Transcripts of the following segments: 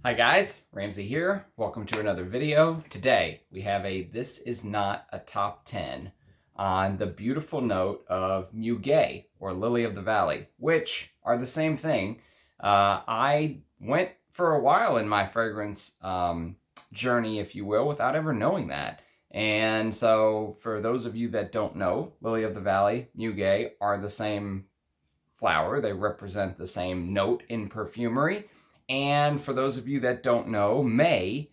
Hi guys, Ramsey here. Welcome to another video. Today we have a This Is Not a Top 10 on the beautiful note of Muguet, or Lily of the Valley, which are the same thing. I went for a while in my fragrance journey, if you will, without ever knowing that. And so for those of you that don't know, Lily of the Valley, Muguet are the same flower. They represent the same note in perfumery. And for those of you that don't know, May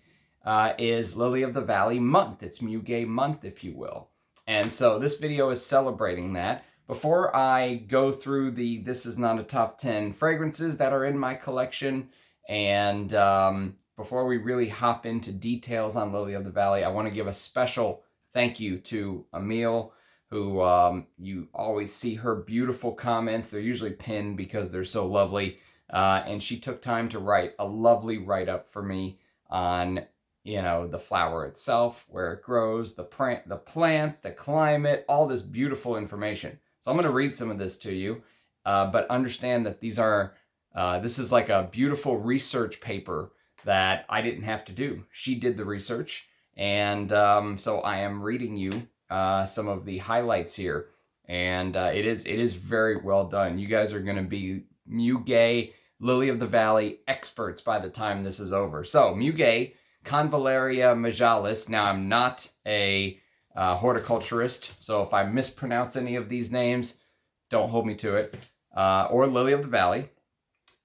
is Lily of the Valley month. It's Muguet month, if you will. And so this video is celebrating that. Before I go through the This Is Not a Top 10 fragrances that are in my collection, and before we really hop into details on Lily of the Valley, I want to give a special thank you to Emile, who you always see her beautiful comments. They're usually pinned because they're so lovely. And she took time to write a lovely write-up for me on, the flower itself, where it grows, the plant, the climate, all this beautiful information. So I'm going to read some of this to you, but understand that this is like a beautiful research paper that I didn't have to do. She did the research, and so I am reading you some of the highlights here, and it is very well done. You guys are going to be Muguet, Lily of the Valley experts by the time this is over. So, Muguet, Convallaria majalis. Now, I'm not a horticulturist, so if I mispronounce any of these names, don't hold me to it. Or Lily of the Valley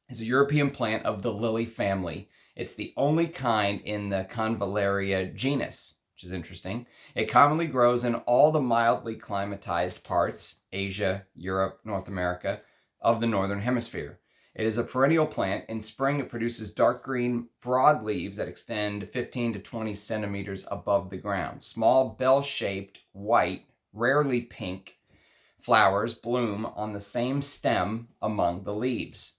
is a European plant of the lily family. It's the only kind in the Convallaria genus, which is interesting. It commonly grows in all the mildly climatized parts, Asia, Europe, North America, of the Northern Hemisphere. It is a perennial plant. In spring, it produces dark green, broad leaves that extend 15 to 20 centimeters above the ground. Small, bell-shaped, white, rarely pink flowers bloom on the same stem among the leaves.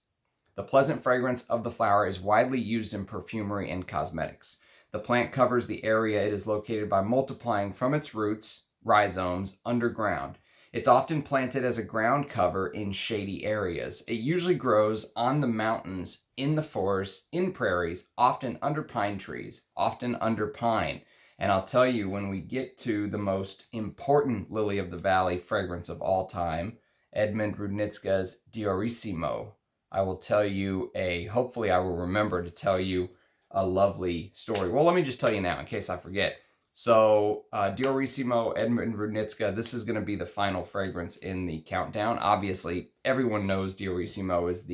The pleasant fragrance of the flower is widely used in perfumery and cosmetics. The plant covers the area it is located by multiplying from its roots, rhizomes, underground. It's often planted as a ground cover in shady areas. It usually grows on the mountains, in the forests, in prairies, often under pine trees, often under pine. And I'll tell you, when we get to the most important Lily of the Valley fragrance of all time, Edmund Rudnitska's Diorissimo, I will tell you hopefully I will remember to tell you a lovely story. Well, let me just tell you now in case I forget. So, Diorissimo, Edmund Rudnitska, this is going to be the final fragrance in the countdown. Obviously, everyone knows Diorissimo is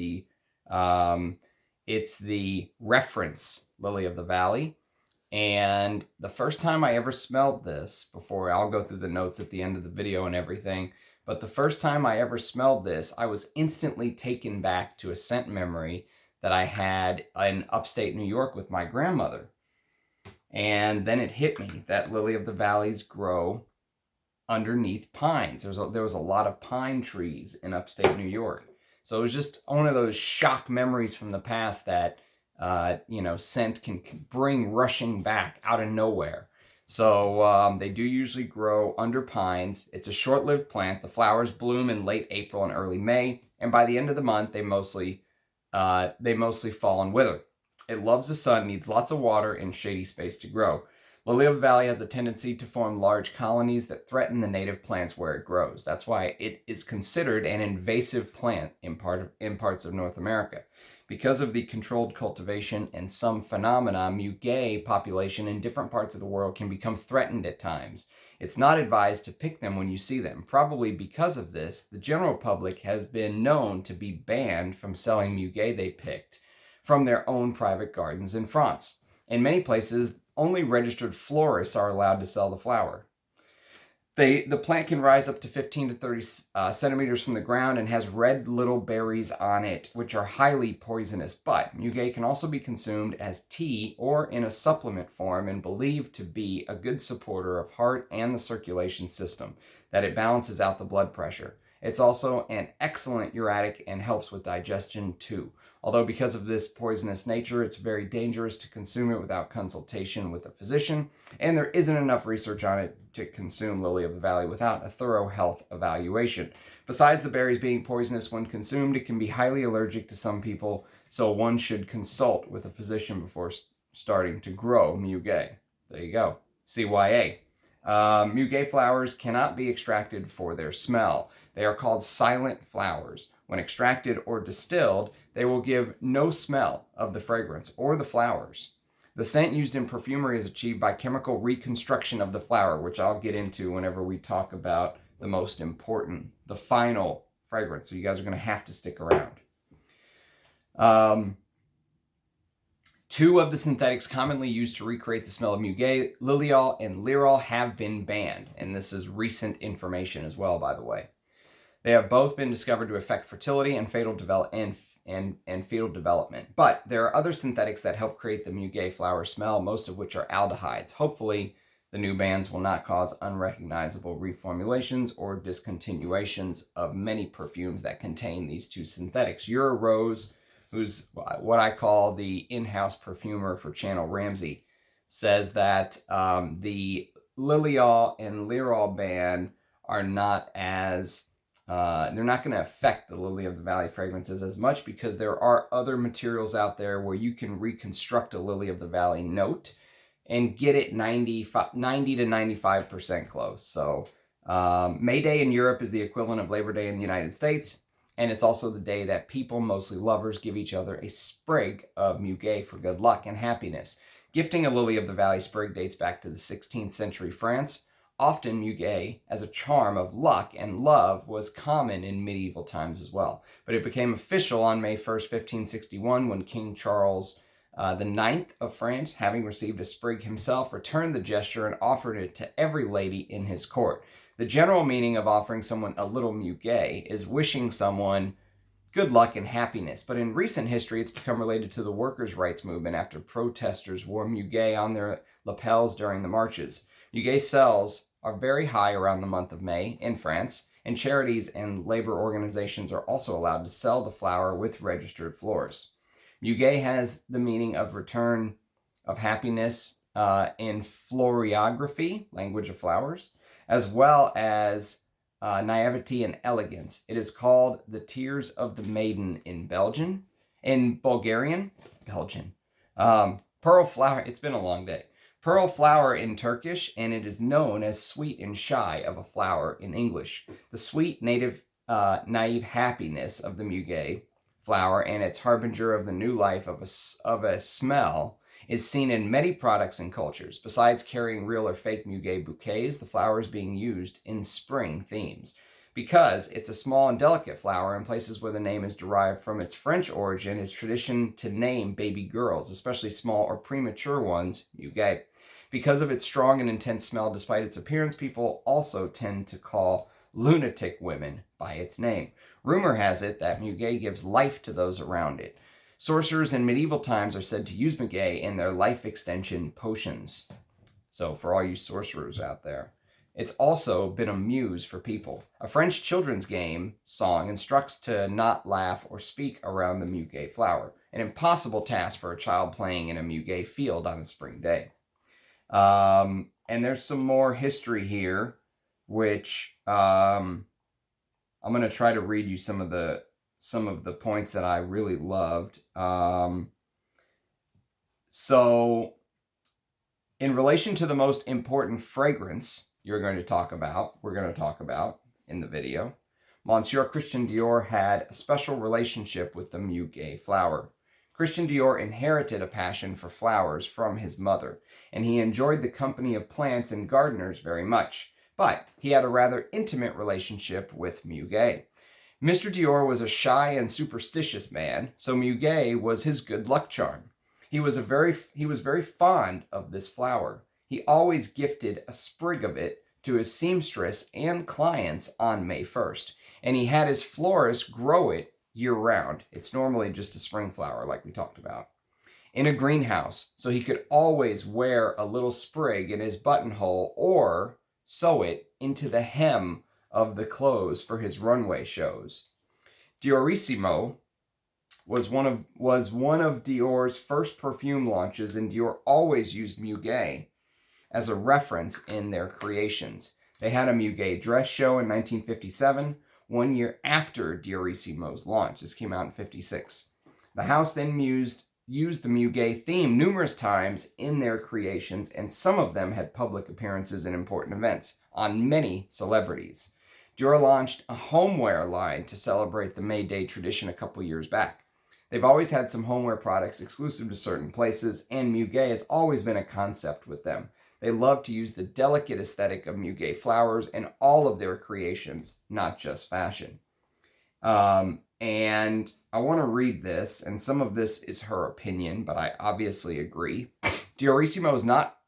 it's the reference Lily of the Valley. And the first time I ever smelled this, I'll go through the notes at the end of the video and everything, but the first time I ever smelled this, I was instantly taken back to a scent memory that I had in upstate New York with my grandmother. And then it hit me that Lily of the Valleys grow underneath pines. There was a lot of pine trees in upstate New York. So it was just one of those shock memories from the past that, scent can bring rushing back out of nowhere. So they do usually grow under pines. It's a short-lived plant. The flowers bloom in late April and early May. And by the end of the month, they mostly fall and wither. It loves the sun, needs lots of water and shady space to grow. Lily of the Valley has a tendency to form large colonies that threaten the native plants where it grows. That's why it is considered an invasive plant in parts of North America. Because of the controlled cultivation and some phenomena, Muguet population in different parts of the world can become threatened at times. It's not advised to pick them when you see them. Probably because of this, the general public has been known to be banned from selling Muguet they picked from their own private gardens in France. In many places, only registered florists are allowed to sell the flower. The plant can rise up to 15 to 30 centimeters from the ground and has red little berries on it, which are highly poisonous. But Muguet can also be consumed as tea or in a supplement form and believed to be a good supporter of heart and the circulation system, that it balances out the blood pressure. It's also an excellent uritic and helps with digestion too. Although because of this poisonous nature, it's very dangerous to consume it without consultation with a physician, and there isn't enough research on it to consume Lily of the Valley without a thorough health evaluation. Besides the berries being poisonous when consumed, it can be highly allergic to some people So one should consult with a physician before starting to grow Muguet. There you go. CYA. Muguet flowers cannot be extracted for their smell. They are called silent flowers. When extracted or distilled, they will give no smell of the fragrance or the flowers. The scent used in perfumery is achieved by chemical reconstruction of the flower, which I'll get into whenever we talk about the most important, the final fragrance. So you guys are going to have to stick around. Two of the synthetics commonly used to recreate the smell of Muguet, Lilial and Lirol, have been banned. And this is recent information as well, by the way. They have both been discovered to affect fertility and fetal development. But there are other synthetics that help create the Muguet flower smell, most of which are aldehydes. Hopefully, the new bans will not cause unrecognizable reformulations or discontinuations of many perfumes that contain these two synthetics. Euro Rose, who's what I call the in-house perfumer for Channel Ramsey, says that the Lilial and Lirol ban are not as they're not going to affect the Lily of the Valley fragrances as much because there are other materials out there where you can reconstruct a Lily of the Valley note and get it 90 to 95% close. So May Day in Europe is the equivalent of Labor Day in the United States, and it's also the day that people, mostly lovers, give each other a sprig of Muguet for good luck and happiness. Gifting a Lily of the Valley sprig dates back to the 16th century France. Often Muguet, as a charm of luck and love, was common in medieval times as well. But it became official on May 1st, 1561, when King Charles the Ninth of France, having received a sprig himself, returned the gesture and offered it to every lady in his court. The general meaning of offering someone a little Muguet is wishing someone good luck and happiness. But in recent history, it's become related to the workers' rights movement after protesters wore Muguet on their lapels during the marches. Muguet sales are very high around the month of May in France, and charities and labor organizations are also allowed to sell the flower with registered florists. Muguet has the meaning of return of happiness in floriography, language of flowers, as well as naivety and elegance. It is called the Tears of the Maiden in Bulgarian. Pearl flower, it's been a long day. Pearl flower in Turkish, and it is known as sweet and shy of a flower in English. The sweet, naive happiness of the Muguet flower and its harbinger of the new life of a smell is seen in many products and cultures. Besides carrying real or fake Muguet bouquets, the flower is being used in spring themes. Because it's a small and delicate flower in places where the name is derived from its French origin, it's tradition to name baby girls, especially small or premature ones, Muguet. Because of its strong and intense smell, despite its appearance, people also tend to call lunatic women by its name. Rumor has it that Muguet gives life to those around it. Sorcerers in medieval times are said to use Muguet in their life extension potions. So for all you sorcerers out there. It's also been a muse for people. A French children's game song instructs to not laugh or speak around the Muguet flower, an impossible task for a child playing in a Muguet field on a spring day. And there's some more history here, which I'm going to try to read you some of the points that I really loved. So, in relation to the most important fragrance we're going to talk about in the video, Monsieur Christian Dior had a special relationship with the Muguet flower. Christian Dior inherited a passion for flowers from his mother, and he enjoyed the company of plants and gardeners very much. But he had a rather intimate relationship with Muguet. Mr. Dior was a shy and superstitious man, so Muguet was his good luck charm. He was very fond of this flower. He always gifted a sprig of it to his seamstress and clients on May 1st, and he had his florist grow it year-round. It's normally just a spring flower, like we talked about, in a greenhouse, so he could always wear a little sprig in his buttonhole or sew it into the hem of the clothes for his runway shows. Diorissimo was one of Dior's first perfume launches, and Dior always used Muguet as a reference in their creations. They had a Muguet dress show in 1957, 1 year after Diorissimo's launch. This came out in 56. The house then used the Muguet theme numerous times in their creations, and some of them had public appearances in important events on many celebrities. Dior launched a homeware line to celebrate the May Day tradition a couple years back. They've always had some homeware products exclusive to certain places, and Muguet has always been a concept with them. They love to use the delicate aesthetic of Muguet flowers in all of their creations, not just fashion. And I want to read this, and some of this is her opinion, but I obviously agree. Diorissimo is not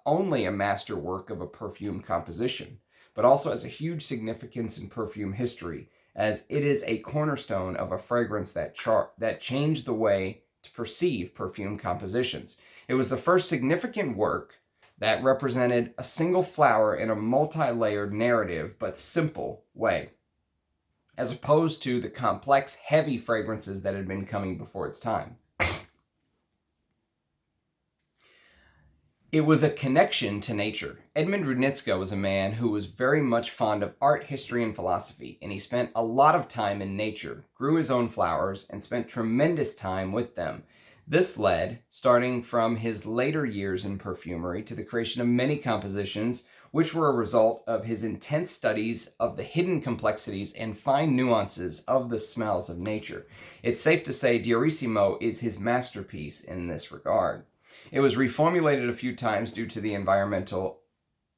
only a masterwork of a perfume composition, but also has a huge significance in perfume history, as it is a cornerstone of a fragrance that changed the way to perceive perfume compositions. It was the first significant work that represented a single flower in a multi-layered narrative but simple way, as opposed to the complex, heavy fragrances that had been coming before its time. It was a connection to nature. Edmund Rudnitska was a man who was very much fond of art, history, and philosophy, and he spent a lot of time in nature, grew his own flowers, and spent tremendous time with them. This led, starting from his later years in perfumery, to the creation of many compositions, which were a result of his intense studies of the hidden complexities and fine nuances of the smells of nature. It's safe to say Diorissimo is his masterpiece in this regard. It was reformulated a few times due to the environmental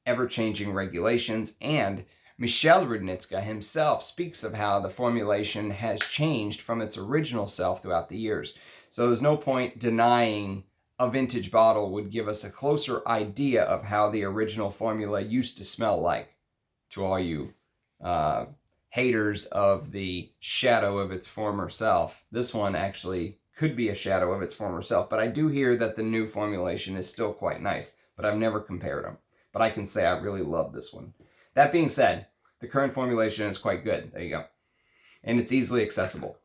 ever-changing regulations, and Michel Rudnitska himself speaks of how the formulation has changed from its original self throughout the years. So there's no point denying a vintage bottle would give us a closer idea of how the original formula used to smell like, to all you haters of the shadow of its former self. This one actually could be a shadow of its former self, but I do hear that the new formulation is still quite nice, but I've never compared them. But I can say I really love this one. That being said, the current formulation is quite good. There you go. And it's easily accessible.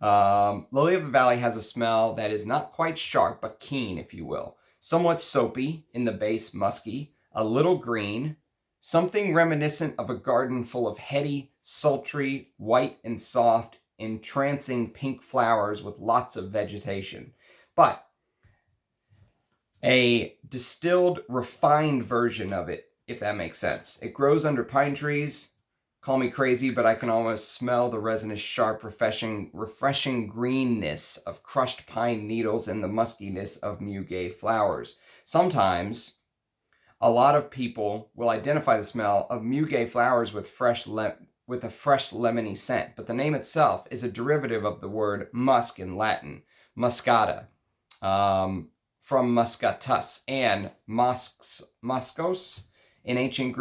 Lily of the Valley has a smell that is not quite sharp, but keen, if you will. Somewhat soapy in the base, musky, a little green, something reminiscent of a garden full of heady, sultry, white and soft, entrancing pink flowers with lots of vegetation. But a distilled, refined version of it, if that makes sense. It grows under pine trees. Call me crazy, but I can almost smell the resinous, sharp, refreshing greenness of crushed pine needles and the muskiness of Muguet flowers. Sometimes, a lot of people will identify the smell of Muguet flowers with a fresh lemony scent, but the name itself is a derivative of the word musk in Latin, muscata, from muscatus, and moskos in ancient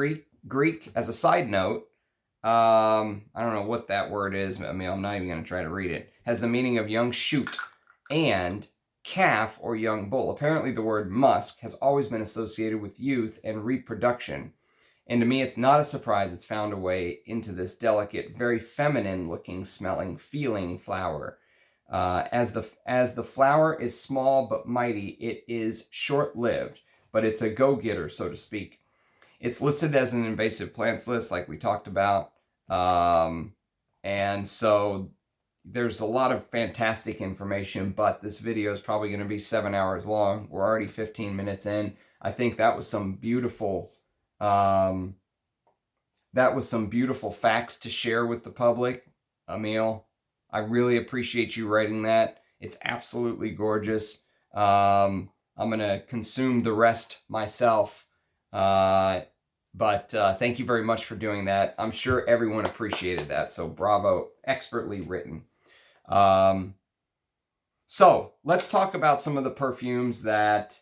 Greek. As a side note, I don't know what that word is. I mean, I'm not even going to try to read it. Has the meaning of young shoot and calf or young bull. Apparently the word musk has always been associated with youth and reproduction. And to me, it's not a surprise it's found a way into this delicate, very feminine looking, smelling, feeling flower. As the flower is small but mighty, it is short-lived, but it's a go-getter, so to speak. It's listed as an invasive plants list, like we talked about. And so there's a lot of fantastic information, but this video is probably going to be 7 hours long. We're already 15 minutes in. I think that was some beautiful facts to share with the public. Emil, I really appreciate you writing that. It's absolutely gorgeous. I'm going to consume the rest myself. But thank you very much for doing that. I'm sure everyone appreciated that. So bravo, expertly written. So let's talk about some of the perfumes that,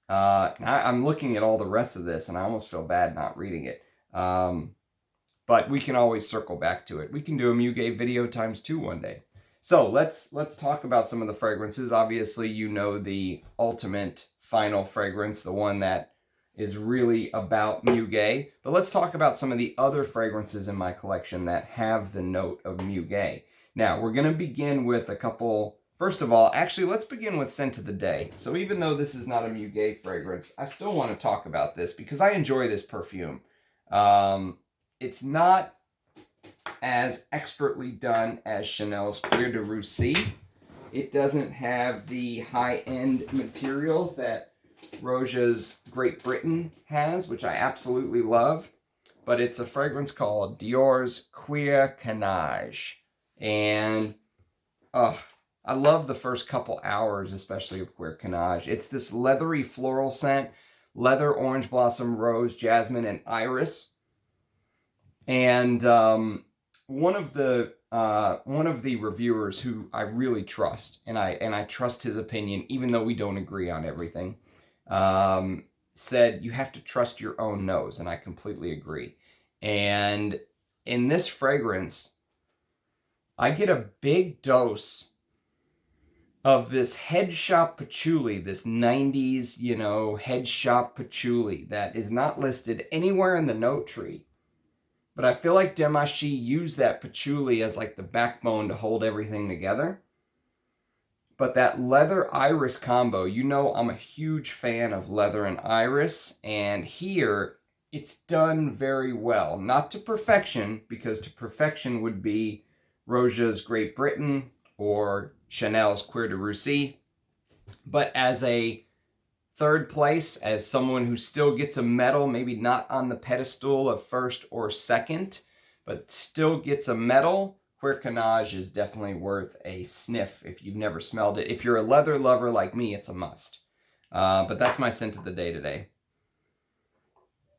I'm looking at all the rest of this and I almost feel bad not reading it. But we can always circle back to it. We can do a Muguet video ×2 one day. So let's talk about some of the fragrances. Obviously, you know the ultimate final fragrance, the one that is really about Muguet. But let's talk about some of the other fragrances in my collection that have the note of Muguet. Now, we're going to begin with a couple. First of all, actually, let's begin with Scent of the Day. So even though this is not a Muguet fragrance, I still want to talk about this because I enjoy this perfume. It's not as expertly done as Chanel's Clear de Russie, It doesn't have the high-end materials that Rochas Great Britain has, which I absolutely love. But it's a fragrance called Dior's Queer Canage. And I love the first couple hours, especially of Queer Canage. It's this leathery floral scent, leather, orange blossom, rose, jasmine, and iris. And one of the reviewers who I really trust, and I trust his opinion, even though we don't agree on everything, said you have to trust your own nose, and I completely agree. And in this fragrance, I get a big dose of this head shop patchouli, this 90s, you know, head shop patchouli that is not listed anywhere in the note tree. But I feel like Demachy used that patchouli as like the backbone to hold everything together. But that leather iris combo, you know I'm a huge fan of leather and iris. And here, it's done very well. Not to perfection, because to perfection would be Rochas Great Britain or Chanel's Queer de Russie. But as a third place, as someone who still gets a medal, maybe not on the pedestal of first or second, but still gets a medal, Queer Canage is definitely worth a sniff if you've never smelled it. If you're a leather lover like me, it's a must. But that's my scent of the day today.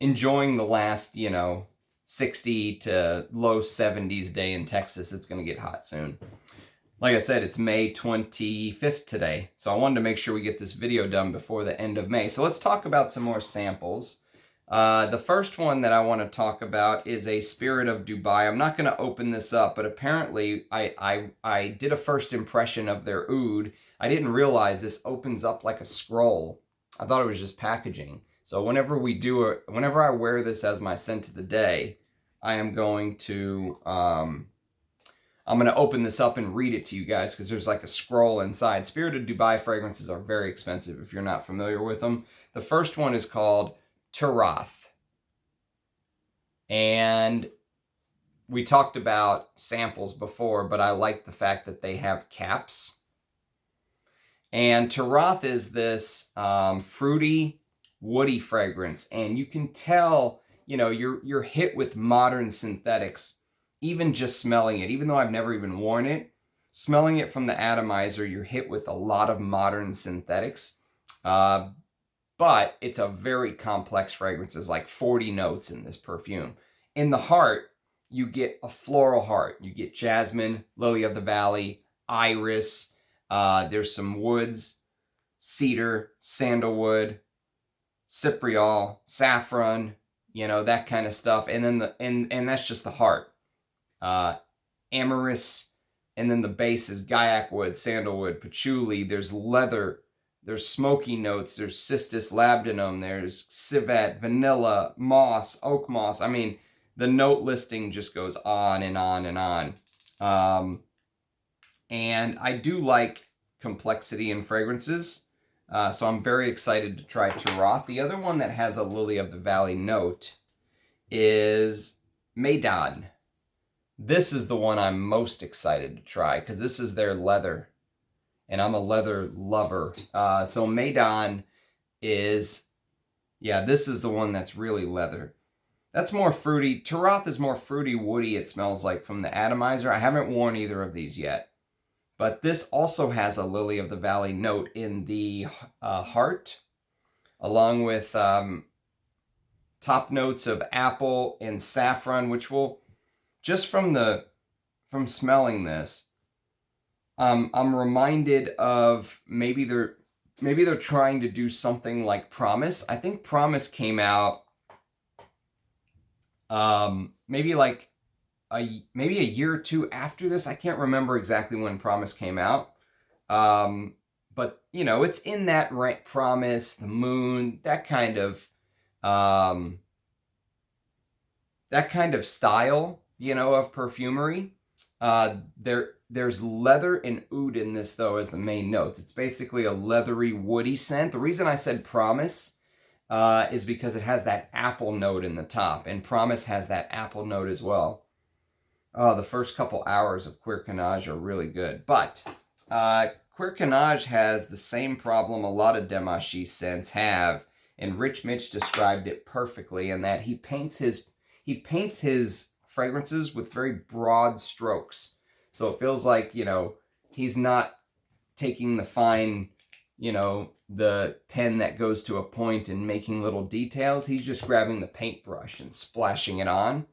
Enjoying the last, you know, 60 to low 70s day in Texas. It's going to get hot soon. Like I said, it's May 25th today, so I wanted to make sure we get this video done before the end of May. So let's talk about some more samples. The first one that I want to talk about is a Spirit of Dubai. I'm not going to open this up, but apparently I did a first impression of their oud. I didn't realize this opens up like a scroll. I thought it was just packaging. So whenever I wear this as my scent of the day, I am going to open this up and read it to you guys because there's like a scroll inside. Spirit of Dubai fragrances are very expensive if you're not familiar with them. The first one is called Tarath. And we talked about samples before, but I like the fact that they have caps. And Tarath is this fruity, woody fragrance. And you can tell, you know, you're hit with modern synthetics even just smelling it, even though I've never even worn it, smelling it from the atomizer, you're hit with a lot of modern synthetics. But it's a very complex fragrance. There's like 40 notes in this perfume. In the heart, you get a floral heart. You get jasmine, lily of the valley, iris. There's some woods, cedar, sandalwood, cypriol, saffron, you know, that kind of stuff. And then and that's just the heart. Amyris, and then the base is guaiac wood, sandalwood, patchouli, there's leather, there's smoky notes, there's cistus labdanum, there's civet, vanilla, moss, oak moss. I mean, the note listing just goes on and on and on. And I do like complexity in fragrances, so I'm very excited to try Tarath. The other one that has a lily of the valley note is Maidan. This is the one I'm most excited to try because this is their leather, and I'm a leather lover. So Maidan is, yeah, this is the one that's really leather. That's more fruity. Tarath is more fruity, woody, it smells like, from the atomizer. I haven't worn either of these yet. But this also has a lily of the valley note in the heart, along with top notes of apple and saffron, which will, just from smelling this, I'm reminded of maybe they're trying to do something like Promise. I think Promise came out maybe a year or two after this. I can't remember exactly when Promise came out. But you know, it's in that Promise, the Moon, that kind of style, you know, of perfumery. There's leather and oud in this, though, as the main notes. It's basically a leathery, woody scent. The reason I said Promise is because it has that apple note in the top, and Promise has that apple note as well. The first couple hours of Queer Canage are really good. But Quirkinage has the same problem a lot of Demachy scents have, and Rich Mitch described it perfectly in that he paints his fragrances with very broad strokes. So it feels like, you know, he's not taking the fine, you know, the pen that goes to a point and making little details. He's just grabbing the paintbrush and splashing it on.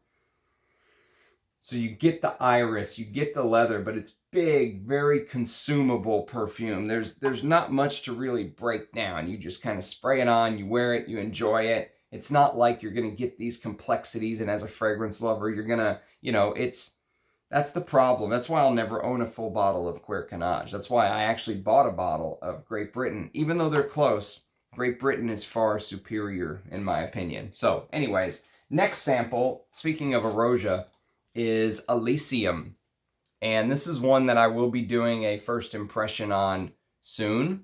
So you get the iris, you get the leather, but it's big, very consumable perfume. There's not much to really break down. You just kind of spray it on, you wear it, you enjoy it. It's not like you're going to get these complexities, and as a fragrance lover, you're going to, you know, that's the problem. That's why I'll never own a full bottle of Quirkinage. That's why I actually bought a bottle of Great Britain. Even though they're close, Great Britain is far superior, in my opinion. So, anyways, next sample, speaking of Erosia, is Elysium. And this is one that I will be doing a first impression on soon.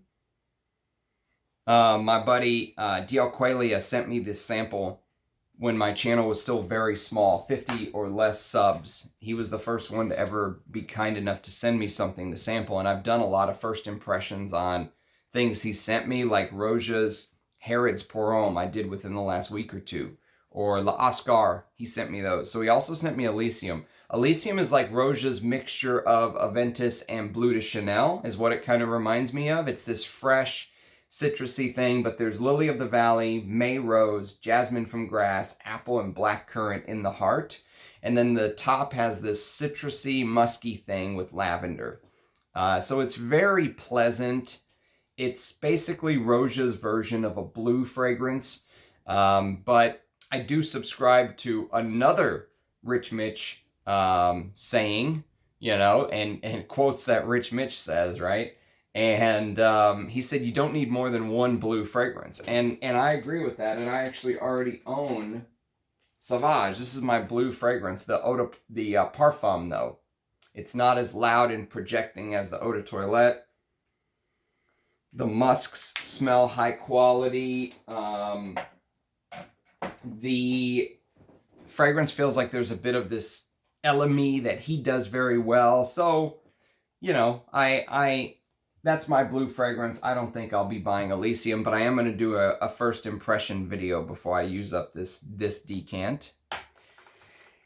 My buddy Dior sent me this sample when my channel was still very small, 50 or less subs. He was the first one to ever be kind enough to send me something to sample, and I've done a lot of first impressions on things he sent me, like Roja's Herod's Porom I did within the last week or two, or La Oscar, he sent me those. So he also sent me Elysium. Elysium is like Roja's mixture of Aventus and Bleu de Chanel, is what it kind of reminds me of. It's this fresh, citrusy thing, but there's Lily of the Valley, May Rose, Jasmine from Grass, Apple, and Blackcurrant in the heart. And then the top has this citrusy, musky thing with lavender. So it's very pleasant. It's basically Roja's version of a blue fragrance. But I do subscribe to another Rich Mitch saying, you know, and quotes that Rich Mitch says, right? And he said you don't need more than one blue fragrance. And I agree with that. And I actually already own Sauvage. This is my blue fragrance, the Eau de Parfum, though. It's not as loud and projecting as the Eau de Toilette. The musks smell high quality. The fragrance feels like there's a bit of this elemi that he does very well. So, you know, that's my blue fragrance. I don't think I'll be buying Elysium, but I am going to do a first impression video before I use up this decant.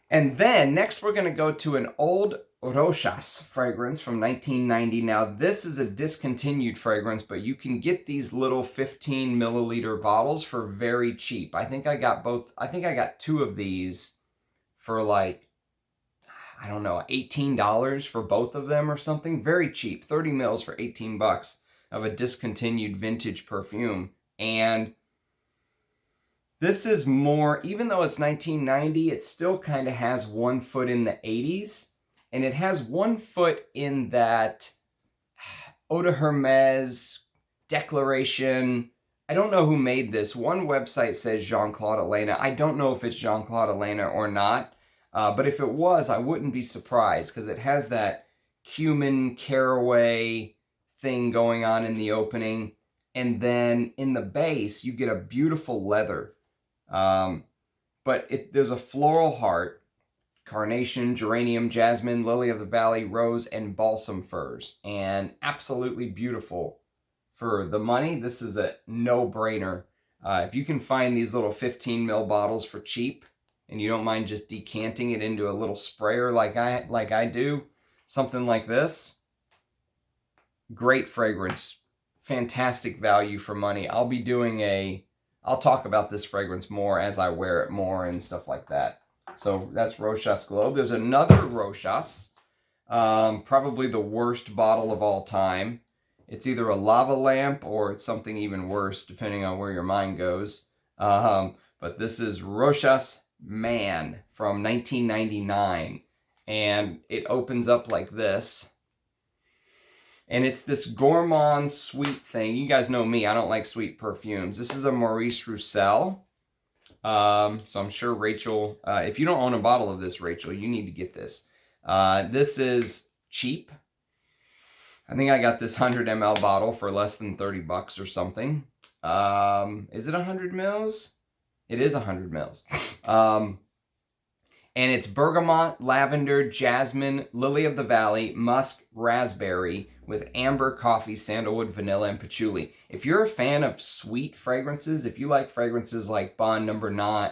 And then next we're going to go to an old Rochas fragrance from 1990. Now this is a discontinued fragrance, but you can get these little 15 milliliter bottles for very cheap. I think I got two of these for like, I don't know, $18 for both of them or something. Very cheap, 30 mils for 18 bucks of a discontinued vintage perfume. And this is more, even though it's 1990, it still kind of has one foot in the 80s. And it has one foot in that Eau de Hermes declaration. I don't know who made this. One website says Jean-Claude Elena. I don't know if it's Jean-Claude Elena or not. But if it was, I wouldn't be surprised because it has that cumin caraway thing going on in the opening. And then in the base, you get a beautiful leather. But there's a floral heart, carnation, geranium, jasmine, lily of the valley, rose, and balsam firs. And absolutely beautiful. For the money, this is a no-brainer. If you can find these little 15 ml bottles for cheap, and you don't mind just decanting it into a little sprayer like I do, something like this, great fragrance, fantastic value for money. I'll talk about this fragrance more as I wear it more and stuff like that. So that's Rochas Globe. There's another Rochas, probably the worst bottle of all time. It's either a lava lamp or it's something even worse, depending on where your mind goes. But this is Rochas Man from 1999. And it opens up like this. And it's this gourmand sweet thing. You guys know me, I don't like sweet perfumes. This is a Maurice Roussel. So I'm sure Rachel, if you don't own a bottle of this, Rachel, you need to get this. This is cheap. I think I got this 100 ml bottle for less than 30 bucks or something. Is it 100 mils? It is 100 mils. And it's bergamot, lavender, jasmine, lily of the valley, musk, raspberry with amber, coffee, sandalwood, vanilla, and patchouli. If you're a fan of sweet fragrances, if you like fragrances like Bond Number 9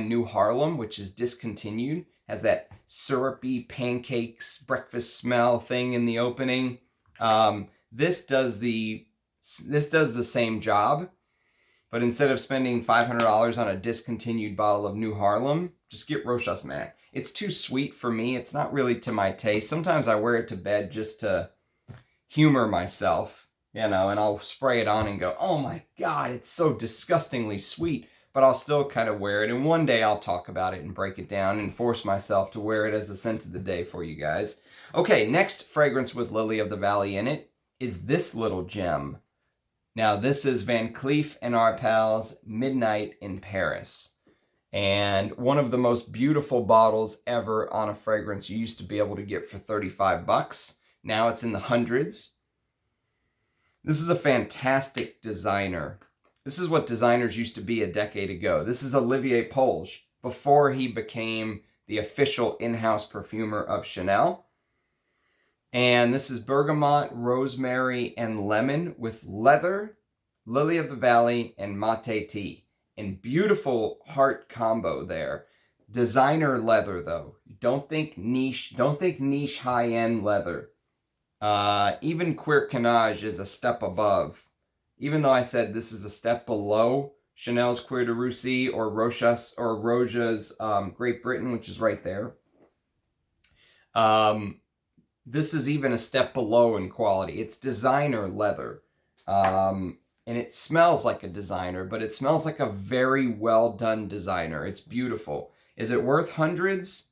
New Harlem, which is discontinued, has that syrupy pancakes breakfast smell thing in the opening. This does the same job, but instead of spending $500 on a discontinued bottle of New Harlem, just get Rochas Man. It's too sweet for me. It's not really to my taste. Sometimes I wear it to bed just to humor myself, you know, and I'll spray it on and go, oh my God, it's so disgustingly sweet. But I'll still kind of wear it. And one day I'll talk about it and break it down and force myself to wear it as a scent of the day for you guys. Okay, next fragrance with Lily of the Valley in it is this little gem. Now, this is Van Cleef & Arpels Midnight in Paris. And one of the most beautiful bottles ever on a fragrance you used to be able to get for 35 bucks. Now it's in the hundreds. This is a fantastic designer. This is what designers used to be a decade ago. This is Olivier Polge before he became the official in-house perfumer of Chanel. And this is bergamot, rosemary, and lemon with leather, lily of the valley, and mate tea. And beautiful heart combo there. Designer leather, though. Don't think niche high-end leather. Even Cuir Canage is a step above. Even though I said this is a step below Chanel's Cuir de Russie or Rochas or Roja's Great Britain, which is right there. This is even a step below in quality. It's designer leather. And it smells like a designer, but it smells like a very well done designer. It's beautiful. Is it worth hundreds?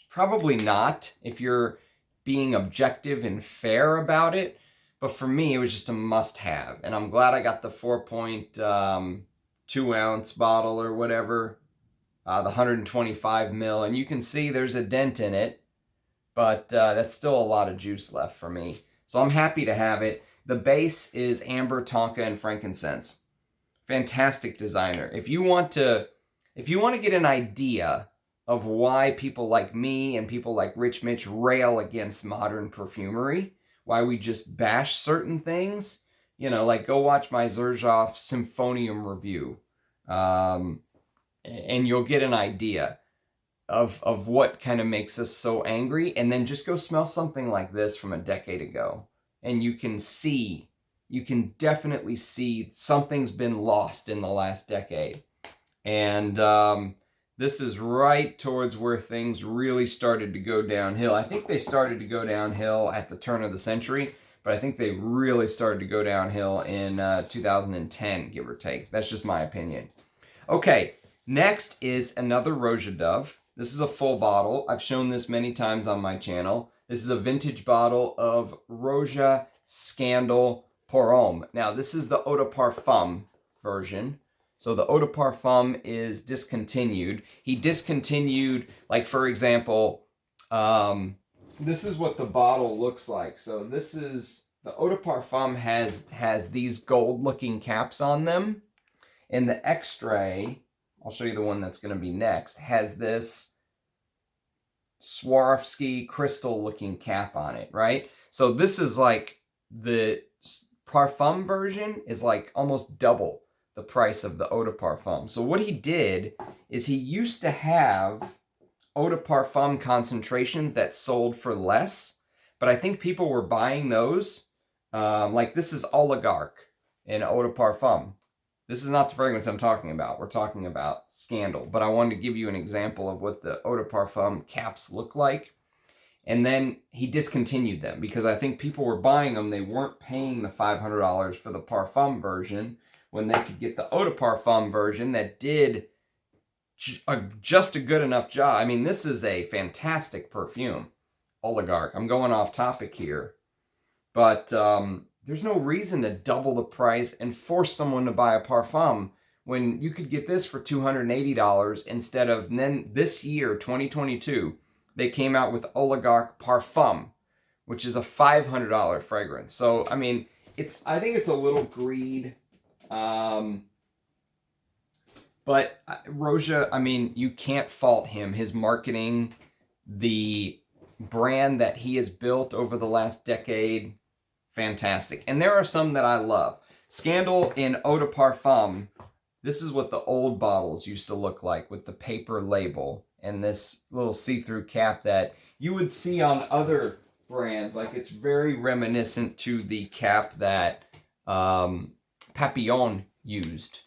Probably not if you're being objective and fair about it. But for me, it was just a must-have. And I'm glad I got the 4.2 ounce bottle or whatever. The 125 ml. And you can see there's a dent in it. But that's still a lot of juice left for me. So I'm happy to have it. The base is amber, tonka, and frankincense. Fantastic designer. If you want to get an idea of why people like me and people like Rich Mitch rail against modern perfumery, why we just bash certain things, you know, like go watch my Xerjoff Symphonium review, and you'll get an idea of what kind of makes us so angry. And then just go smell something like this from a decade ago. And you can definitely see something's been lost in the last decade. And this is right towards where things really started to go downhill. I think they started to go downhill at the turn of the century, but I think they really started to go downhill in 2010, give or take. That's just my opinion. Okay, next is another Roja Dove. This is a full bottle. I've shown this many times on my channel. This is a vintage bottle of Roja Scandal Pour Homme. Now, this is the Eau de Parfum version. So the Eau de Parfum is discontinued. He discontinued, like, for example, this is what the bottle looks like. So this is, the Eau de Parfum has these gold-looking caps on them. And the Extrait, I'll show you the one that's going to be next, has this Swarovski crystal-looking cap on it, right? So this is like, the Parfum version is like almost double the price of the Eau de Parfum. So what he did is he used to have Eau de Parfum concentrations that sold for less, but I think people were buying those. Like this is Oligarch in Eau de Parfum. This is not the fragrance I'm talking about. We're talking about Scandal. But I wanted to give you an example of what the Eau de Parfum caps look like. And then he discontinued them because I think people were buying them. They weren't paying the $500 for the Parfum version when they could get the Eau de Parfum version that did just a good enough job. I mean, this is a fantastic perfume. Oligarch. I'm going off topic here. But there's no reason to double the price and force someone to buy a Parfum when you could get this for $280 instead of, and then this year, 2022, they came out with Oligarch Parfum, which is a $500 fragrance. So, I mean, I think it's a little greed. But Roja, I mean, you can't fault him. His marketing, the brand that he has built over the last decade, fantastic. And there are some that I love. Scandal in Eau de Parfum. This is what the old bottles used to look like with the paper label and this little see-through cap that you would see on other brands. Like, it's very reminiscent to the cap that Papillon used.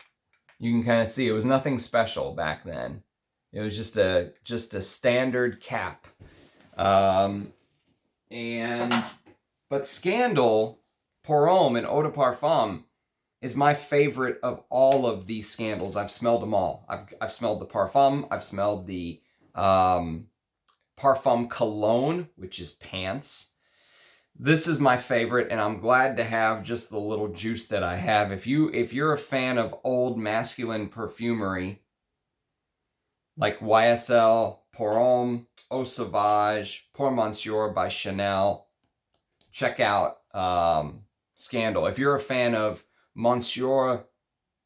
You can kind of see it was nothing special back then. It was just a standard cap. But Scandal, Pour Homme, and Eau de Parfum is my favorite of all of these Scandals. I've smelled them all. I've smelled the Parfum. I've smelled the Parfum Cologne, which is pants. This is my favorite, and I'm glad to have just the little juice that I have. If you're a fan of old masculine perfumery, like YSL, Pour Homme, Eau Sauvage, Pour Monsieur by Chanel, check out Scandal. If you're a fan of Monsieur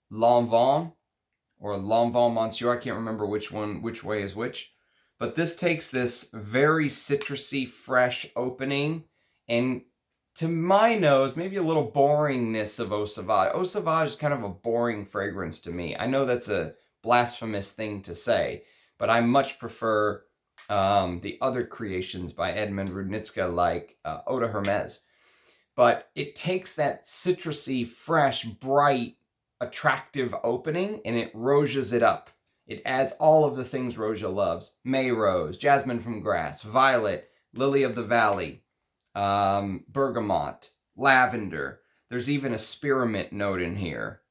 L'Envant or L'Envant Monsieur, I can't remember which way is which, but this takes this very citrusy, fresh opening, and to my nose, maybe a little boringness of Eau Sauvage. Eau Sauvage is kind of a boring fragrance to me. I know that's a blasphemous thing to say, but I much prefer the other creations by Edmond Rudnitska, like Eau de Hermes. But it takes that citrusy, fresh, bright, attractive opening, and it roges it up. It adds all of the things Roja loves. May Rose, Jasmine from Grass, Violet, Lily of the Valley, Bergamot, Lavender. There's even a spearmint note in here.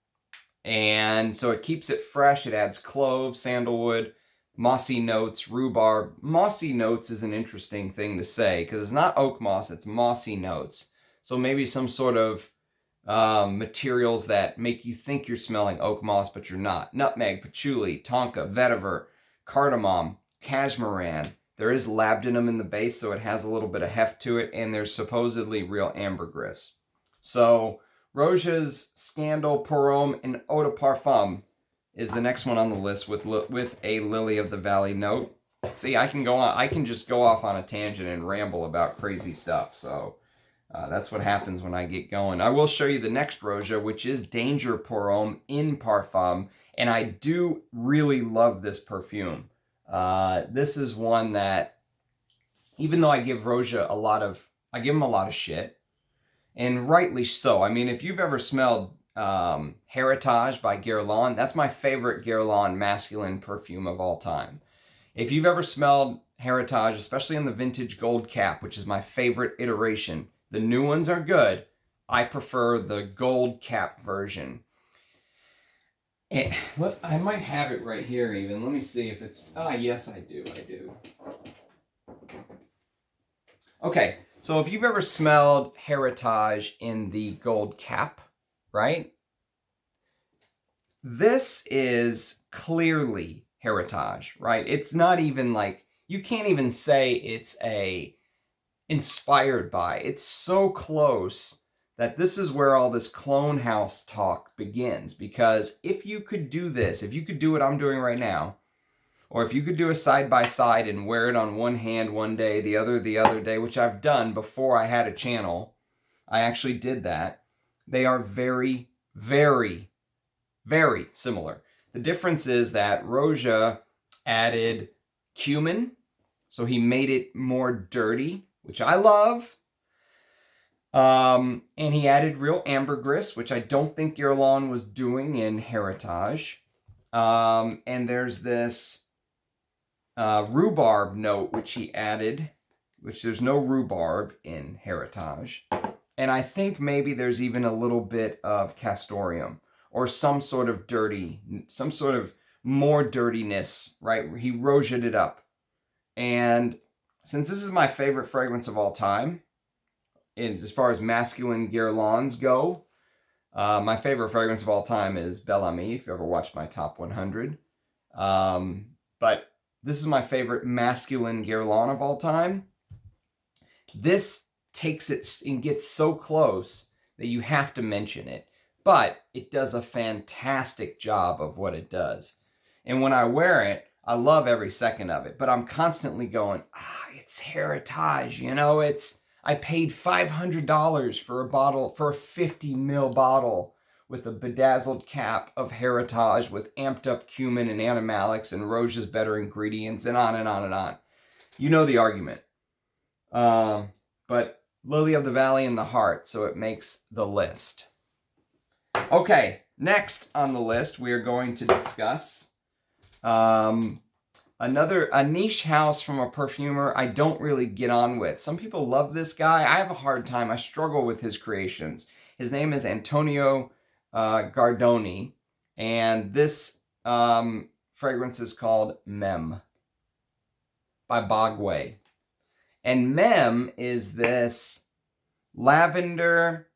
And so it keeps it fresh. It adds clove, sandalwood, mossy notes, rhubarb. Mossy notes is an interesting thing to say because it's not oak moss, it's mossy notes. So maybe some sort of materials that make you think you're smelling oak moss, but you're not. Nutmeg, patchouli, tonka, vetiver, cardamom, cashmeran. There is labdanum in the base, so it has a little bit of heft to it, and there's supposedly real ambergris. So Roja's Scandal, Pour Homme, and Eau de Parfum is the next one on the list with a Lily of the Valley note. See, I can just go off on a tangent and ramble about crazy stuff. So that's what happens when I get going. I will show you the next Roja, which is Danger Pour Homme in Parfum, and I do really love this perfume. This is one that, even though I give Roja I give him a lot of shit, and rightly so. I mean, if you've ever smelled Heritage by Guerlain, that's my favorite Guerlain masculine perfume of all time. If you've ever smelled Heritage, especially in the vintage gold cap, which is my favorite iteration, the new ones are good. I prefer the gold cap version. And, look, I might have it right here even. Let me see if it's... yes, I do. Okay, so if you've ever smelled Heritage in the gold cap, right? This is clearly Heritage, right? It's not even like... You can't even say it's inspired by. It's so close that this is where all this clone house talk begins. Because if you could do this, if you could do what I'm doing right now, or if you could do a side-by-side and wear it on one hand one day, the other day, which I've done before I had a channel, I actually did that. They are very, very, very similar. The difference is that Roja added cumin, so he made it more dirty, which I love. And he added real ambergris, which I don't think Guerlain was doing in Heritage. And there's this rhubarb note, which he added, which there's no rhubarb in Heritage. And I think maybe there's even a little bit of castoreum or some sort of more dirtiness, right? He Roja'd it up. And since this is my favorite fragrance of all time, as far as masculine Guerlains go, my favorite fragrance of all time is Bel Ami, if you ever watched my top 100. But this is my favorite masculine Guerlain of all time. This takes it and gets so close that you have to mention it. But it does a fantastic job of what it does. And when I wear it, I love every second of it, but I'm constantly going, it's heritage, you know, I paid $500 for a bottle, for a 50 ml bottle with a bedazzled cap of heritage with amped up cumin and animalics and Rochas better ingredients and on and on and on. You know the argument. But Lily of the Valley in the heart, so it makes the list. Okay, next on the list, we are going to discuss a niche house from a perfumer I don't really get on with. Some people love this guy. I have a hard time. I struggle with his creations. His name is Antonio Gardoni, and this fragrance is called Mem by Bogway. And Mem is this lavender,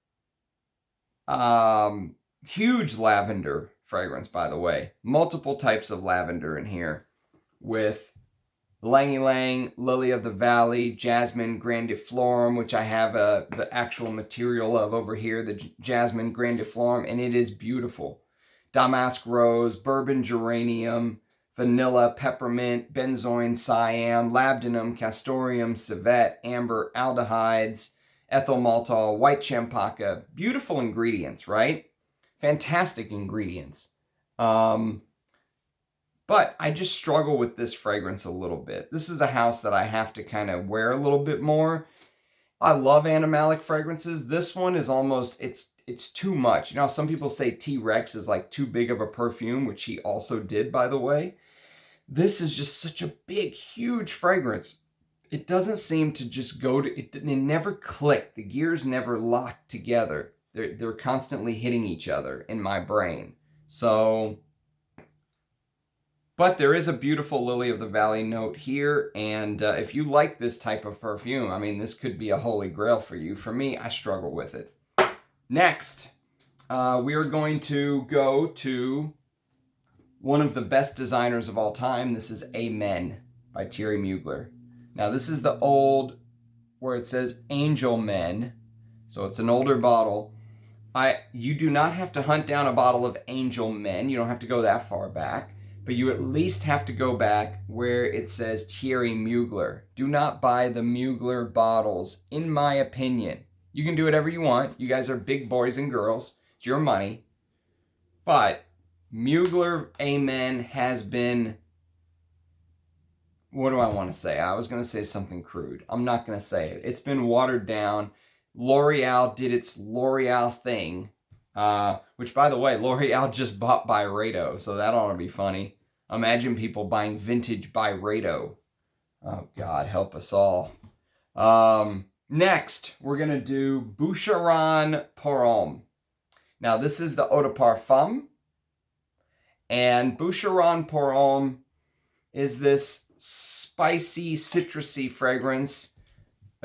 huge lavender fragrance, by the way. Multiple types of lavender in here with Ylang Ylang, Lily of the Valley, Jasmine Grandiflorum, which I have the actual material of over here, the Jasmine Grandiflorum, and it is beautiful. Damask Rose, Bourbon Geranium, Vanilla, Peppermint, Benzoin, Siam, Labdanum, Castoreum, Civet, Amber, Aldehydes, Ethyl Maltol, White Champaca. Beautiful ingredients, right? Fantastic ingredients. But I just struggle with this fragrance a little bit. This is a house that I have to kind of wear a little bit more. I love animalic fragrances. This one is almost, it's too much. You know, some people say T-Rex is like too big of a perfume, which he also did, by the way. This is just such a big, huge fragrance. It doesn't seem to just go to, it never click. The gears never lock together. They're constantly hitting each other in my brain. So, but there is a beautiful Lily of the Valley note here. And if you like this type of perfume, I mean, this could be a holy grail for you. For me, I struggle with it. Next, we are going to go to one of the best designers of all time. This is Amen by Thierry Mugler. Now, this is the old, where it says Angel Men. So it's an older bottle. You do not have to hunt down a bottle of Angel Men. You don't have to go that far back. But you at least have to go back where it says Thierry Mugler. Do not buy the Mugler bottles, in my opinion. You can do whatever you want. You guys are big boys and girls. It's your money. But Mugler Amen has been, what do I want to say? I was going to say something crude. I'm not going to say it. It's been watered down. L'Oreal did its L'Oreal thing. Which, by the way, L'Oreal just bought Byredo, so that ought to be funny. Imagine people buying vintage Byredo. Oh, God, help us all. Next, we're going to do Boucheron Pour Homme. Now, this is the Eau de Parfum. And Boucheron Pour Homme is this spicy, citrusy fragrance.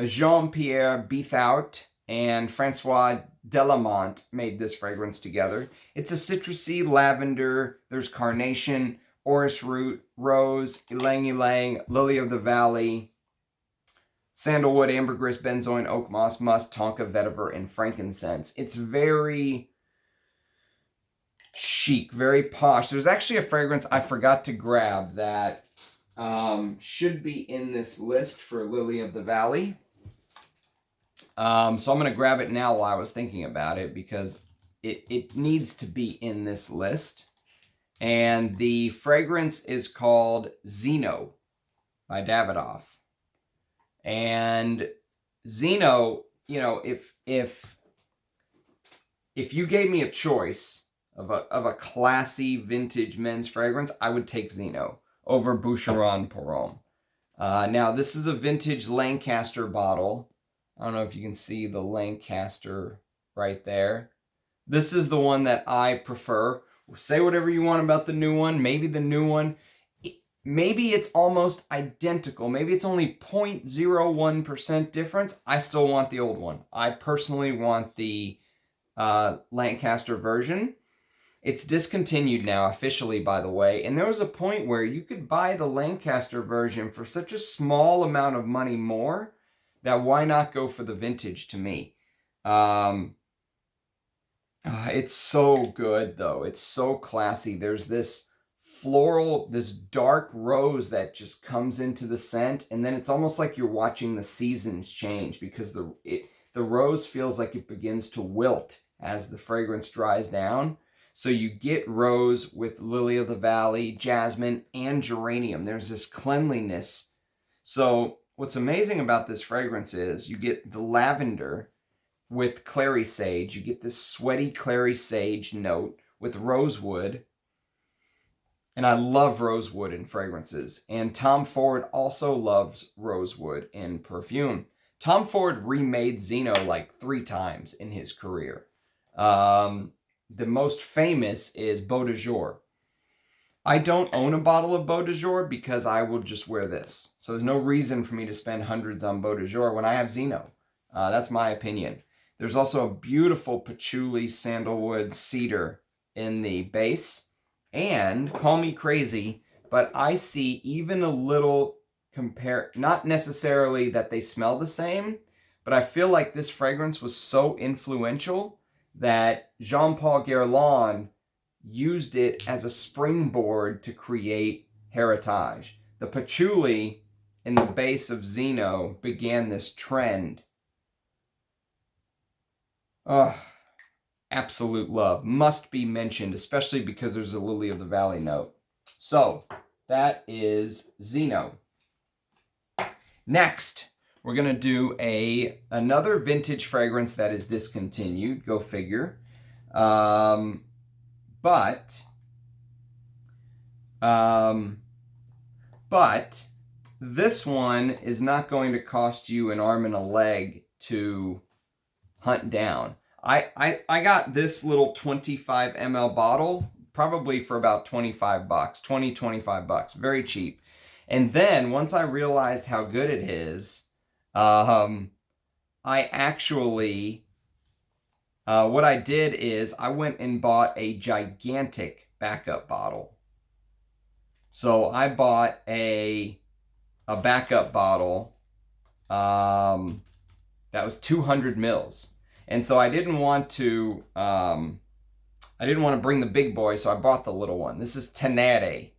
Jean-Pierre Beathout and Francois Delamont made this fragrance together. It's a citrusy lavender. There's carnation, orris root, rose, ylang ylang, lily of the valley, sandalwood, ambergris, benzoin, oak moss, musk, tonka, vetiver, and frankincense. It's very chic, very posh. There's actually a fragrance I forgot to grab that should be in this list for Lily of the Valley. So I'm going to grab it now while I was thinking about it because it needs to be in this list. And the fragrance is called Zino by Davidoff. And Zino, you know, if you gave me a choice of a classy vintage men's fragrance, I would take Zino over Boucheron Pour Homme. Now, this is a vintage Lancaster bottle. I don't know if you can see the Lancaster right there. This is the one that I prefer. Say whatever you want about the new one. Maybe the new one, maybe it's almost identical. Maybe it's only 0.01% difference. I still want the old one. I personally want the Lancaster version. It's discontinued now officially, by the way. And there was a point where you could buy the Lancaster version for such a small amount of money more that why not go for the vintage to me? It's so good, though. It's so classy. There's this floral, this dark rose that just comes into the scent, and then it's almost like you're watching the seasons change, because the rose feels like it begins to wilt as the fragrance dries down. So you get rose with lily of the valley, jasmine, and geranium. There's this cleanliness. So what's amazing about this fragrance is you get the lavender with clary sage. You get this sweaty clary sage note with rosewood. And I love rosewood in fragrances. And Tom Ford also loves rosewood in perfume. Tom Ford remade Zino like 3 times in his career. The most famous is Beau De Jour. I don't own a bottle of Beau De Jour because I will just wear this. So there's no reason for me to spend hundreds on Beau De Jour when I have Zino. That's my opinion. There's also a beautiful patchouli, sandalwood, cedar in the base. And call me crazy, but I see even a little not necessarily that they smell the same, but I feel like this fragrance was so influential that Jean-Paul Guerlain used it as a springboard to create Heritage. The patchouli in the base of Zino began this trend. Oh, absolute love. Must be mentioned, especially because there's a lily of the valley note. So, that is Zino. Next, we're going to do another vintage fragrance that is discontinued. Go figure. But this one is not going to cost you an arm and a leg to hunt down. I got this little 25 ml bottle probably for about 25 bucks, 25 bucks, very cheap. And then once I realized how good it is, I actually, what I did is I went and bought a gigantic backup bottle. So I bought a backup bottle that was 200 mils. And so I didn't want to bring the big boy, so I bought the little one. This is Teneré,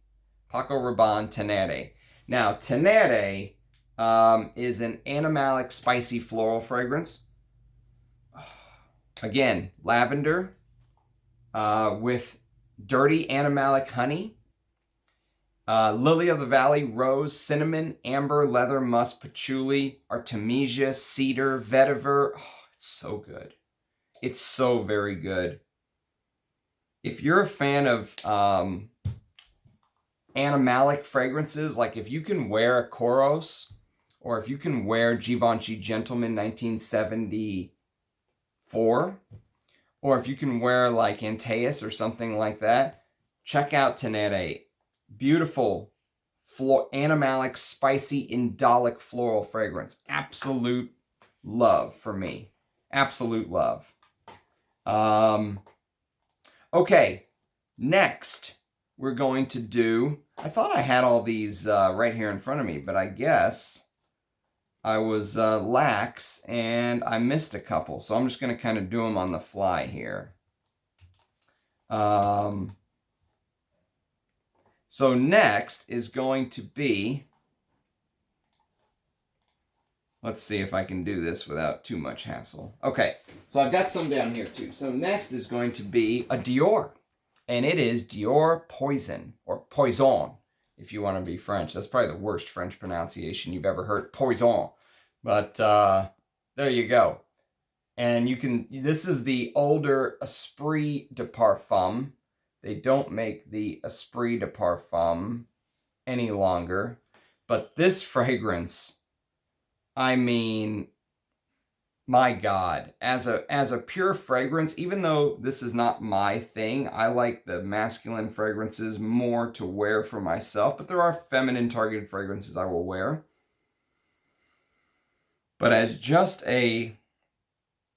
Paco Rabanne Teneré. Now, Teneré is an animalic spicy floral fragrance. Again, lavender with dirty animalic honey, lily of the valley, rose, cinnamon, amber, leather, musk, patchouli, artemisia, cedar, vetiver. Oh, it's so good. It's so very good. If you're a fan of animalic fragrances, like if you can wear a Koros, or if you can wear Givenchy Gentleman 1974, or if you can wear like Antaeus or something like that, check out Teneré. Beautiful, animalic, spicy, indolic floral fragrance. Absolute love for me. Absolute love. Okay, next we're going to do, I thought I had all these right here in front of me, but I guess I was lax and I missed a couple. So I'm just going to kind of do them on the fly here. So next is going to be, let's see if I can do this without too much hassle. Okay, so I've got some down here too. So next is going to be a Dior. And it is Dior Poison, or Poison, if you want to be French. That's probably the worst French pronunciation you've ever heard, Poison. But there you go. And you can, this is the older Esprit de Parfum. They don't make the Esprit de Parfum any longer. But this fragrance, I mean, my God, as a pure fragrance, even though this is not my thing, I like the masculine fragrances more to wear for myself, but there are feminine targeted fragrances I will wear. But as just a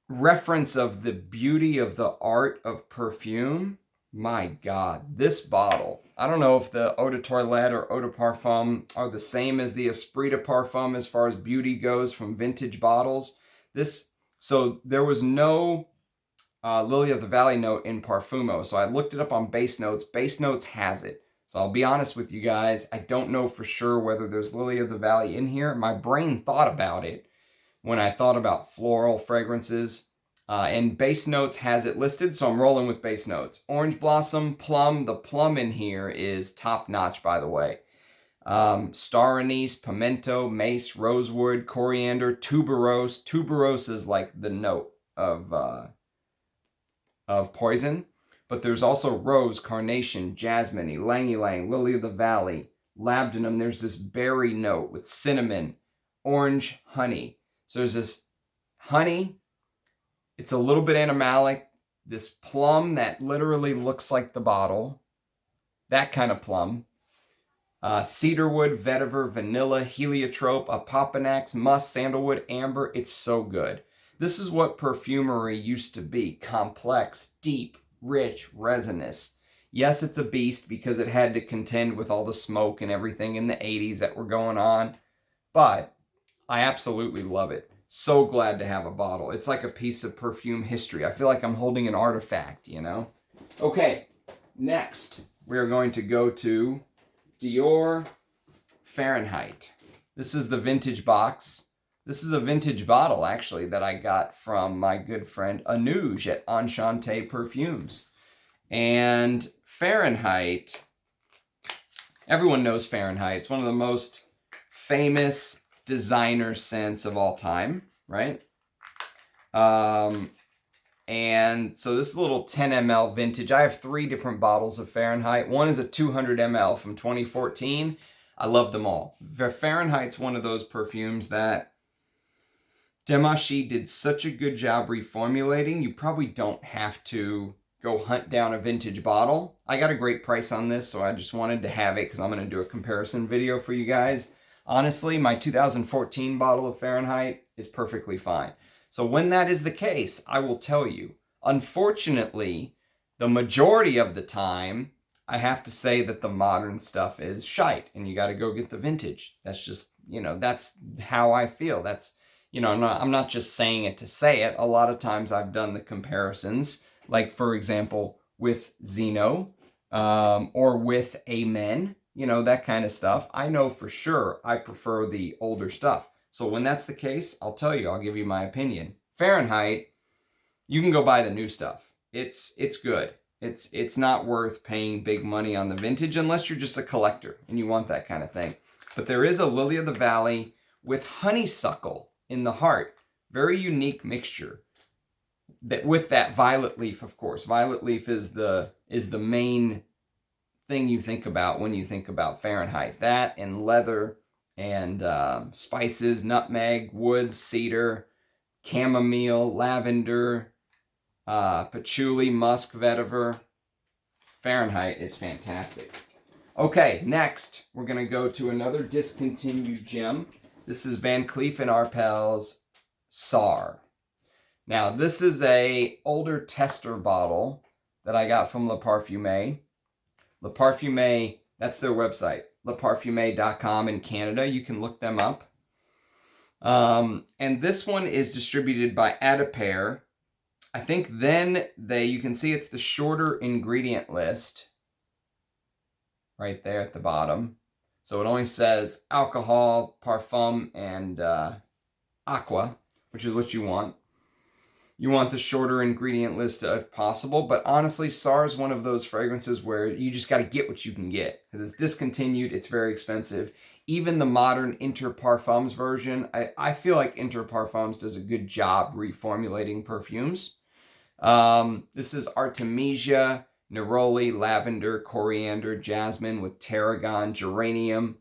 reference of the beauty of the art of perfume, my God, this bottle, I don't know if the Eau de Toilette or Eau de Parfum are the same as the Esprit de Parfum as far as beauty goes from vintage bottles. So there was no Lily of the Valley note in Parfumo. So I looked it up on Base Notes. Base Notes has it. So I'll be honest with you guys, I don't know for sure whether there's Lily of the Valley in here. My brain thought about it when I thought about floral fragrances. And Base Notes has it listed, so I'm rolling with Base Notes. Orange Blossom, Plum. The plum in here is top-notch, by the way. Star anise, pimento, mace, rosewood, coriander, tuberose. Tuberose is like the note of poison. But there's also rose, carnation, jasmine, ylang-ylang, lily of the valley, labdanum. There's this berry note with cinnamon, orange, honey. So there's this honey. It's a little bit animalic. This plum that literally looks like the bottle. That kind of plum. Cedarwood, vetiver, vanilla, heliotrope, apopanax, musk, sandalwood, amber. It's so good. This is what perfumery used to be. Complex, deep, rich, resinous. Yes, it's a beast because it had to contend with all the smoke and everything in the 80s that were going on. But I absolutely love it. So glad to have a bottle. It's like a piece of perfume history. I feel like I'm holding an artifact, you know? Okay, next we're going to go to Dior Fahrenheit. This is the vintage box. This is a vintage bottle, actually, that I got from my good friend Amouage at Enchanté Perfumes. And Fahrenheit, everyone knows Fahrenheit. It's one of the most famous designer scents of all time, right? And so this little 10 ml vintage. I have 3 different bottles of Fahrenheit. One is a 200 ml from 2014. I love them all. Fahrenheit's one of those perfumes that Demachy did such a good job reformulating. You probably don't have to go hunt down a vintage bottle. I got a great price on this, so I just wanted to have it because I'm going to do a comparison video for you guys. Honestly, my 2014 bottle of Fahrenheit is perfectly fine. So when that is the case, I will tell you, unfortunately, the majority of the time, I have to say that the modern stuff is shite and you got to go get the vintage. That's just, you know, that's how I feel. That's, you know, I'm not just saying it to say it. A lot of times I've done the comparisons, like for example, with Zino or with Amen, you know, that kind of stuff. I know for sure I prefer the older stuff. So when that's the case, I'll tell you, I'll give you my opinion. Fahrenheit, you can go buy the new stuff. It's good. It's not worth paying big money on the vintage unless you're just a collector and you want that kind of thing. But there is a Lily of the Valley with honeysuckle in the heart. Very unique mixture. That with that violet leaf, of course. Violet leaf is the main thing you think about when you think about Fahrenheit. That and leather and spices, nutmeg, wood, cedar, chamomile, lavender, patchouli, musk, vetiver. Fahrenheit is fantastic. Okay, next we're going to go to another discontinued gem. This is Van Cleef & Arpels SAR. Now, this is a older tester bottle that I got from Le Parfumé. Le Parfumé, that's their website, leparfumé.com in Canada. You can look them up. And this one is distributed by Adipare. I think then you can see it's the shorter ingredient list right there at the bottom. So it only says alcohol, parfum, and aqua, which is what you want. You want the shorter ingredient list if possible, but honestly, SAR is one of those fragrances where you just got to get what you can get because it's discontinued, it's very expensive. Even the modern Inter Parfums version, I feel like Inter Parfums does a good job reformulating perfumes. This is Artemisia, neroli, lavender, coriander, jasmine with tarragon, geranium,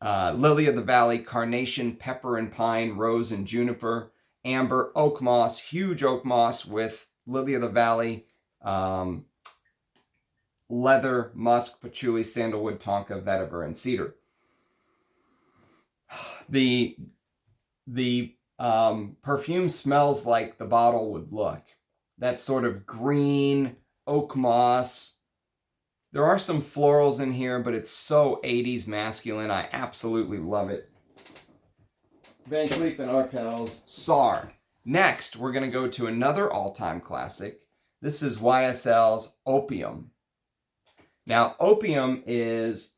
lily of the valley, carnation, pepper and pine, rose and juniper, amber, oak moss, huge oak moss with lily of the valley, leather, musk, patchouli, sandalwood, tonka, vetiver, and cedar. The perfume smells like the bottle would look. That sort of green, oak moss. There are some florals in here, but it's so 80s masculine. I absolutely love it. Van Cleef & Arpels SAR. Next, we're going to go to another all-time classic. This is YSL's Opium. Now, Opium is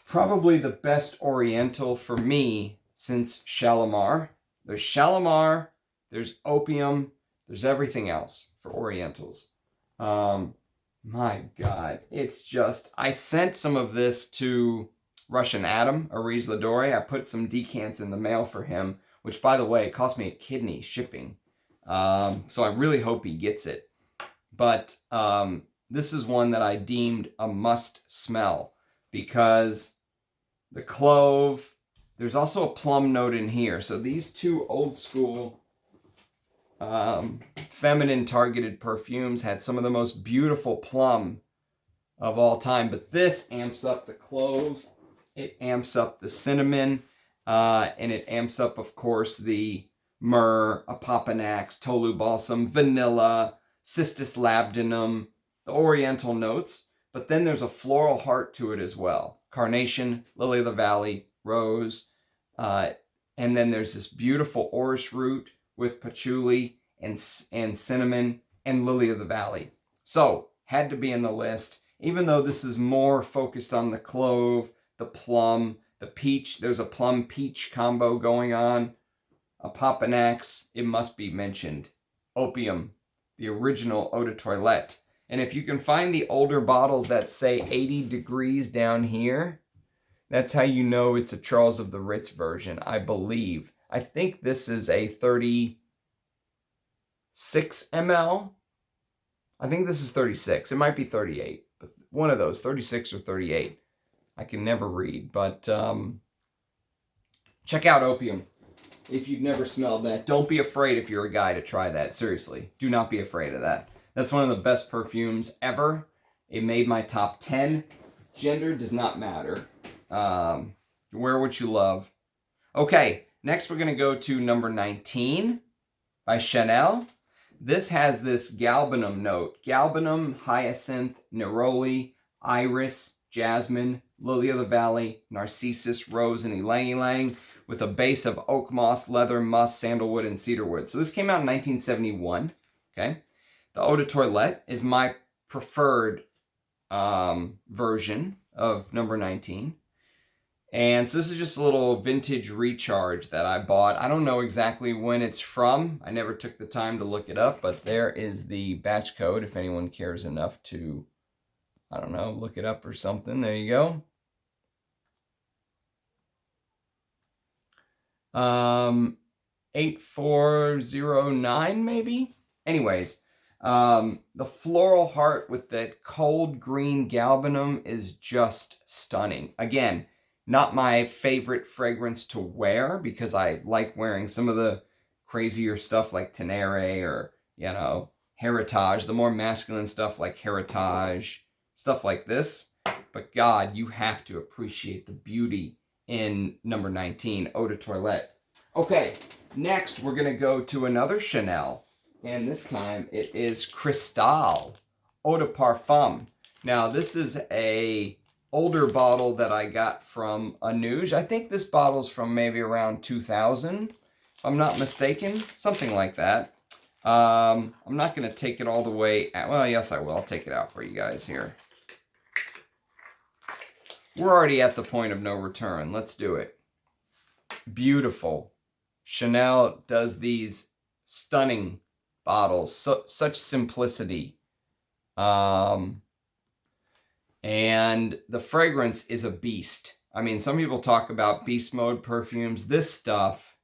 probably the best Oriental for me since Shalimar. There's Shalimar, there's Opium, there's everything else for Orientals. My God, it's just, I sent some of this to Russian Adam, Aries Ladore. I put some decants in the mail for him, which, by the way, cost me a kidney shipping. So I really hope he gets it. But this is one that I deemed a must smell because the clove, there's also a plum note in here. So these two old school feminine targeted perfumes had some of the most beautiful plum of all time. But this amps up the clove, it amps up the cinnamon, and it amps up, of course, the myrrh, apopanax, tolu balsam, vanilla, cistus labdanum, the oriental notes. But then there's a floral heart to it as well. Carnation, lily of the valley, rose, and then there's this beautiful orris root with patchouli and cinnamon and lily of the valley. So, had to be in the list. Even though this is more focused on the clove, the plum, the peach. There's a plum-peach combo going on. Apopanax, it must be mentioned. Opium, the original eau de toilette. And if you can find the older bottles that say 80 degrees down here, that's how you know it's a Charles of the Ritz version, I believe. I think this is a 36 ml. I think this is 36. It might be 38. But one of those, 36 or 38. I can never read. But check out Opium if you've never smelled that. Don't be afraid if you're a guy to try that. Seriously, do not be afraid of that. That's one of the best perfumes ever. It made my top 10. Gender does not matter. Wear what you love. Okay, next we're going to go to number 19 by Chanel. This has this galbanum note. Galbanum, hyacinth, neroli, iris, jasmine, lily of the valley, narcissus, rose, and ylang-ylang with a base of oak moss, leather, musk, sandalwood, and cedarwood. So this came out in 1971. Okay. The Eau de Toilette is my preferred version of number 19. And so this is just a little vintage recharge that I bought. I don't know exactly when it's from. I never took the time to look it up, but there is the batch code if anyone cares enough to, I don't know, look it up or something. There you go. 8409 maybe? Anyways, the floral heart with that cold green galbanum is just stunning. Again, not my favorite fragrance to wear because I like wearing some of the crazier stuff like Tenere or, you know, Heritage, the more masculine stuff like Heritage, stuff like this. But God, you have to appreciate the beauty in number 19, Eau de Toilette. Okay, next we're going to go to another Chanel. And this time it is Cristal Eau De Parfum. Now this is a older bottle that I got from Amouage. I think this bottle's from maybe around 2000, if I'm not mistaken. Something like that. I'm not going to take it all the way out. Well, yes, I will. I'll take it out for you guys here. We're already at the point of no return. Let's do it. Beautiful. Chanel does these stunning bottles. Such simplicity. And the fragrance is a beast. I mean, some people talk about beast mode perfumes. This stuff,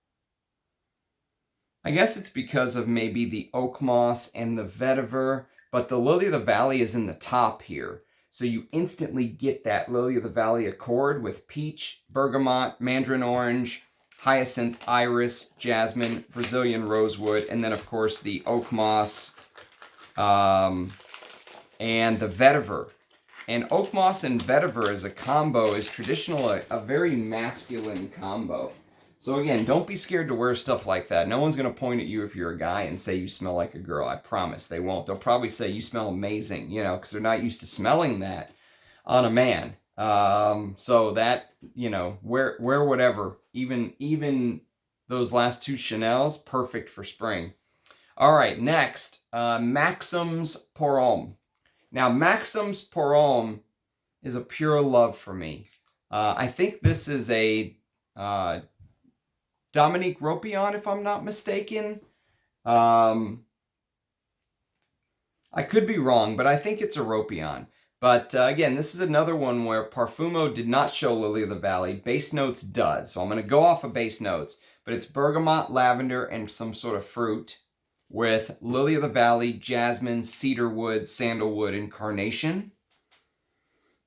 I guess it's because of maybe the oak moss and the vetiver, but the lily of the valley is in the top here. So you instantly get that lily of the valley accord with peach, bergamot, mandarin orange, hyacinth, iris, jasmine, Brazilian rosewood, and then of course the oak moss and the vetiver. And oak moss and vetiver as a combo is traditionally a very masculine combo. So again, don't be scared to wear stuff like that. No one's going to point at you if you're a guy and say you smell like a girl. I promise they won't. They'll probably say you smell amazing, you know, because they're not used to smelling that on a man. So that, you know, wear whatever. Even those last two Chanel's, perfect for spring. All right, next, Maxim's Pour Homme. Now, Maxim's Pour Homme is a pure love for me. I think this is a Dominique Ropion, if I'm not mistaken. I could be wrong, but I think it's a Ropion. But again, this is another one where Parfumo did not show Lily of the Valley. Base Notes does. So I'm going to go off of Base Notes. But it's bergamot, lavender, and some sort of fruit with Lily of the Valley, jasmine, cedarwood, sandalwood, and carnation.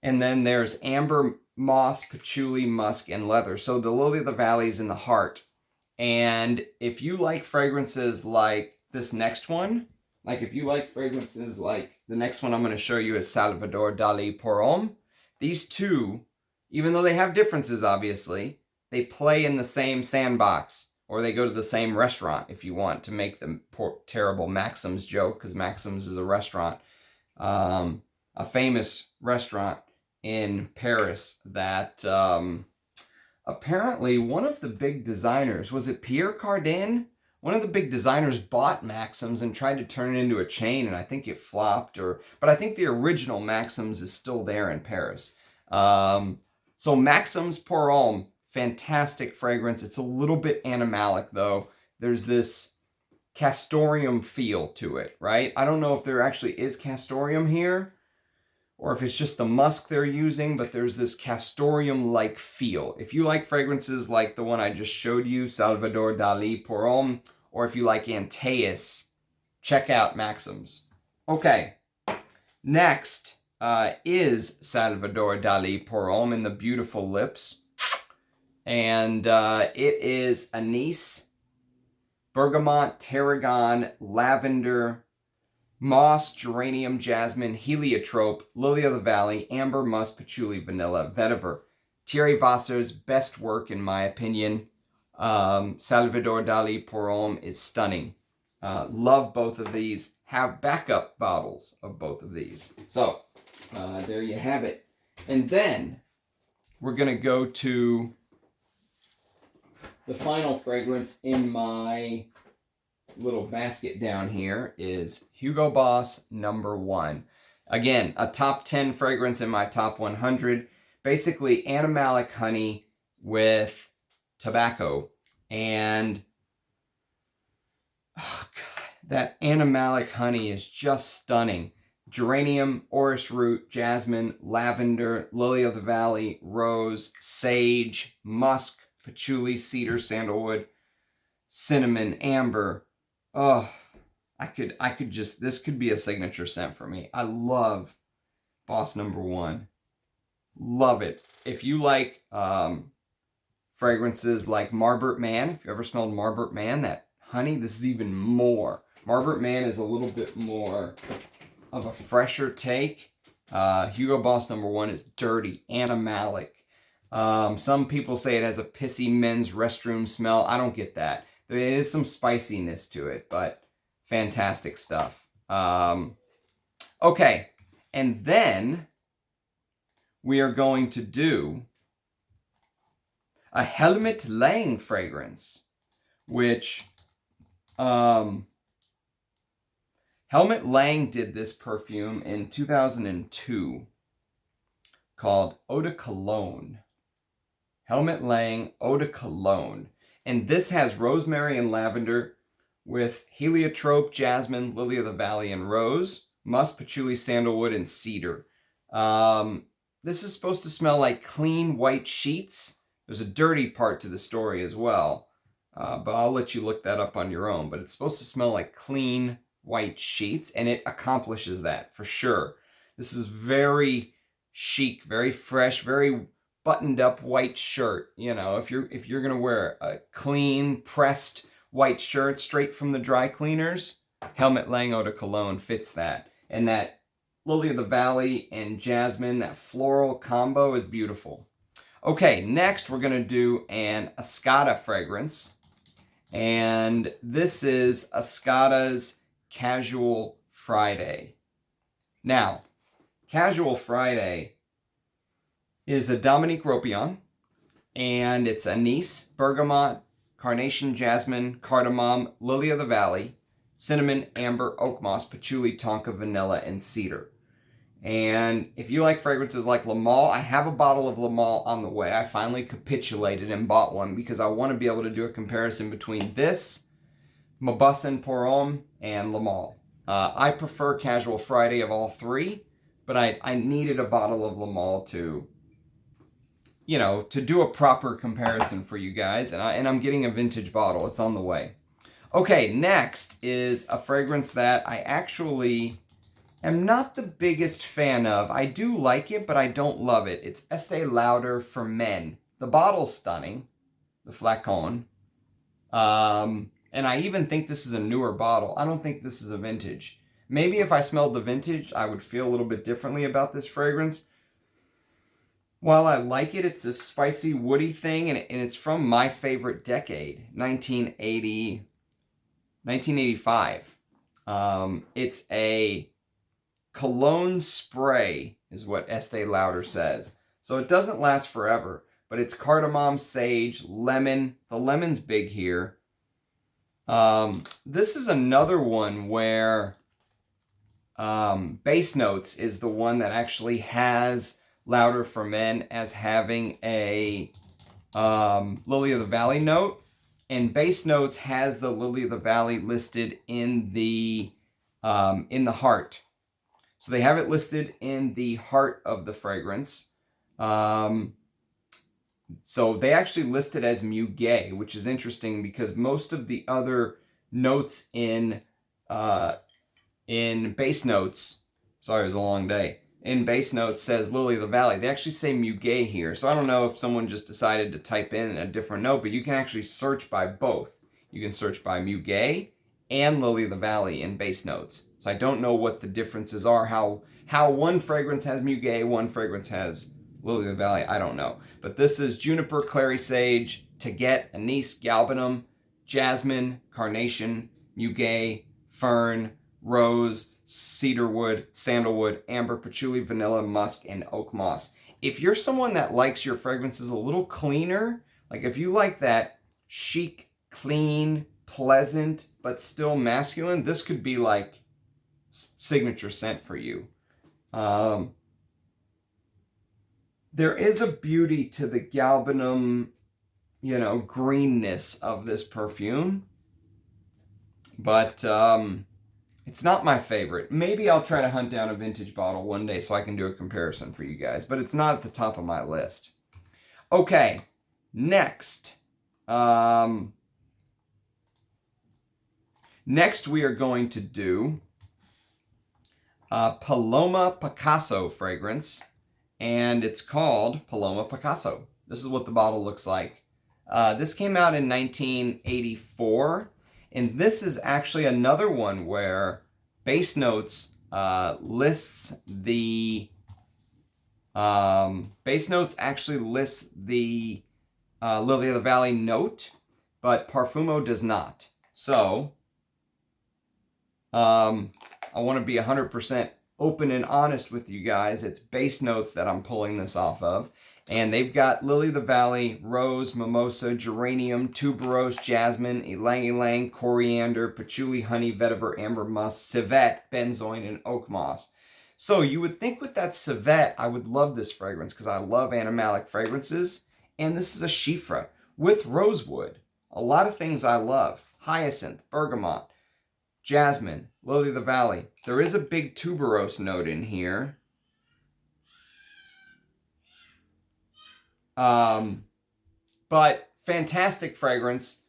And then there's amber, moss, patchouli, musk, and leather. So the Lily of the Valley is in the heart. And if you like fragrances like this next one, like if you like fragrances like the next one I'm going to show you is Salvador Dali Pour Homme, these two, even though they have differences obviously, they play in the same sandbox, or they go to the same restaurant if you want to make the terrible Maxim's joke, because Maxim's is a restaurant, a famous restaurant in Paris that apparently one of the big designers, was it Pierre Cardin? One of the big designers bought Maxim's and tried to turn it into a chain, and I think it flopped. But I think the original Maxim's is still there in Paris. So Maxim's Pour Homme, fantastic fragrance. It's a little bit animalic though. There's this castoreum feel to it, right? I don't know if there actually is castoreum here, or if it's just the musk they're using, but there's this castoreum-like feel. If you like fragrances like the one I just showed you, Salvador Dali Pour Homme, or if you like Antaeus, check out Maxim's. Okay, next is Salvador Dali Pour Homme in the beautiful lips. And it is anise, bergamot, tarragon, lavender, moss, geranium, jasmine, heliotrope, lily of the valley, amber, musk, patchouli, vanilla, vetiver. Thierry Vassar's best work, in my opinion. Salvador Dali Pour Homme is stunning. Love both of these. Have backup bottles of both of these. So, there you have it. And then, we're going to go to the final fragrance in my little basket down here is Hugo Boss #1. Again, a top 10 fragrance in my top 100. Basically, animalic honey with tobacco. And, oh God, that animalic honey is just stunning. Geranium, orris root, jasmine, lavender, lily of the valley, rose, sage, musk, patchouli, cedar, sandalwood, cinnamon, amber. Oh, I could just, this could be a signature scent for me. I love Boss #1. Love it. If you like fragrances like Marbert Man, if you ever smelled Marbert Man, that honey, this is even more. Marbert Man is a little bit more of a fresher take. Hugo Boss #1 is dirty, animalic. Some people say it has a pissy men's restroom smell. I don't get that. There is some spiciness to it, but fantastic stuff. Okay, and then we are going to do a Hemut Lang fragrance, which Hemut Lang did this perfume in 2002 called Eau de Cologne. Hemut Lang Eau de Cologne. And this has rosemary and lavender with heliotrope, jasmine, lily of the valley, and rose, musk, patchouli, sandalwood, and cedar. This is supposed to smell like clean white sheets. There's a dirty part to the story as well, but I'll let you look that up on your own. But it's supposed to smell like clean white sheets, and it accomplishes that for sure. This is very chic, very fresh, very buttoned up white shirt. You know, if you're gonna wear a clean pressed white shirt straight from the dry cleaners, Hemut Lang Eau de Cologne fits that. And that lily of the valley and jasmine, that floral combo is beautiful. Okay, next we're gonna do an Escada fragrance, and this is Escada's Casual Friday. Now, Casual Friday is a Dominique Ropion, and it's anise, bergamot, carnation, jasmine, cardamom, lily of the valley, cinnamon, amber, oak moss, patchouli, tonka, vanilla, and cedar. And if you like fragrances like Le Male, I have a bottle of Le Male on the way. I finally capitulated and bought one because I want to be able to do a comparison between this, Mauboussin Pour Homme, and Le Male. I prefer Casual Friday of all three, but I needed a bottle of Le Male to, you know, to do a proper comparison for you guys. And I'm getting a vintage bottle. It's on the way. Okay, next is a fragrance that I actually am not the biggest fan of. I do like it, but I don't love it. It's Estee Lauder for Men. The bottle's stunning, the flacon. And I even think this is a newer bottle. I don't think this is a vintage. Maybe if I smelled the vintage, I would feel a little bit differently about this fragrance. While I like it, it's a spicy, woody thing, and it's from my favorite decade, 1985. It's a cologne spray, is what Estee Lauder says. So it doesn't last forever, but it's cardamom, sage, lemon. The lemon's big here. This is another one where Base Notes is the one that actually has Lauder for Men as having a Lily of the Valley note, and Base Notes has the Lily of the Valley listed in the heart. So they have it listed in the heart of the fragrance. So they actually list it as Muguet, which is interesting because most of the other notes in Base Notes, sorry, it was a long day, in Base Notes says Lily of the Valley. They actually say Muguet here. So I don't know if someone just decided to type in a different note, but you can actually search by both. You can search by Muguet and Lily of the Valley in Base Notes. So I don't know what the differences are, how one fragrance has Muguet, one fragrance has Lily of the Valley, I don't know. But this is Juniper, Clary Sage, Taguette, Anise, Galbanum, Jasmine, Carnation, Muguet, Fern, Rose, Cedarwood, Sandalwood, Amber, Patchouli, Vanilla, Musk, and Oak Moss. If you're someone that likes your fragrances a little cleaner, like if you like that chic, clean, pleasant, but still masculine, this could be like signature scent for you. There is a beauty to the galbanum, you know, greenness of this perfume, but it's not my favorite. Maybe I'll try to hunt down a vintage bottle one day so I can do a comparison for you guys, but it's not at the top of my list. Okay, next. Next we are going to do Paloma Picasso fragrance, and it's called Paloma Picasso. This is what the bottle looks like. This came out in 1984, and this is actually another one where Base Notes lists the Base Notes actually lists the Lily of the Valley note, but Parfumo does not. So I want to be 100% open and honest with you guys. It's Base Notes that I'm pulling this off of. And they've got Lily of the Valley, Rose, Mimosa, Geranium, Tuberose, Jasmine, Ylang Ylang, Coriander, Patchouli, Honey, Vetiver, Amber Musk, Civet, Benzoin, and Oak Moss. So you would think with that Civet, I would love this fragrance because I love animalic fragrances. And this is a Chiffre with rosewood. A lot of things I love. Hyacinth, Bergamot, Jasmine, Lily of the Valley. There is a big tuberose note in here. But fantastic fragrance.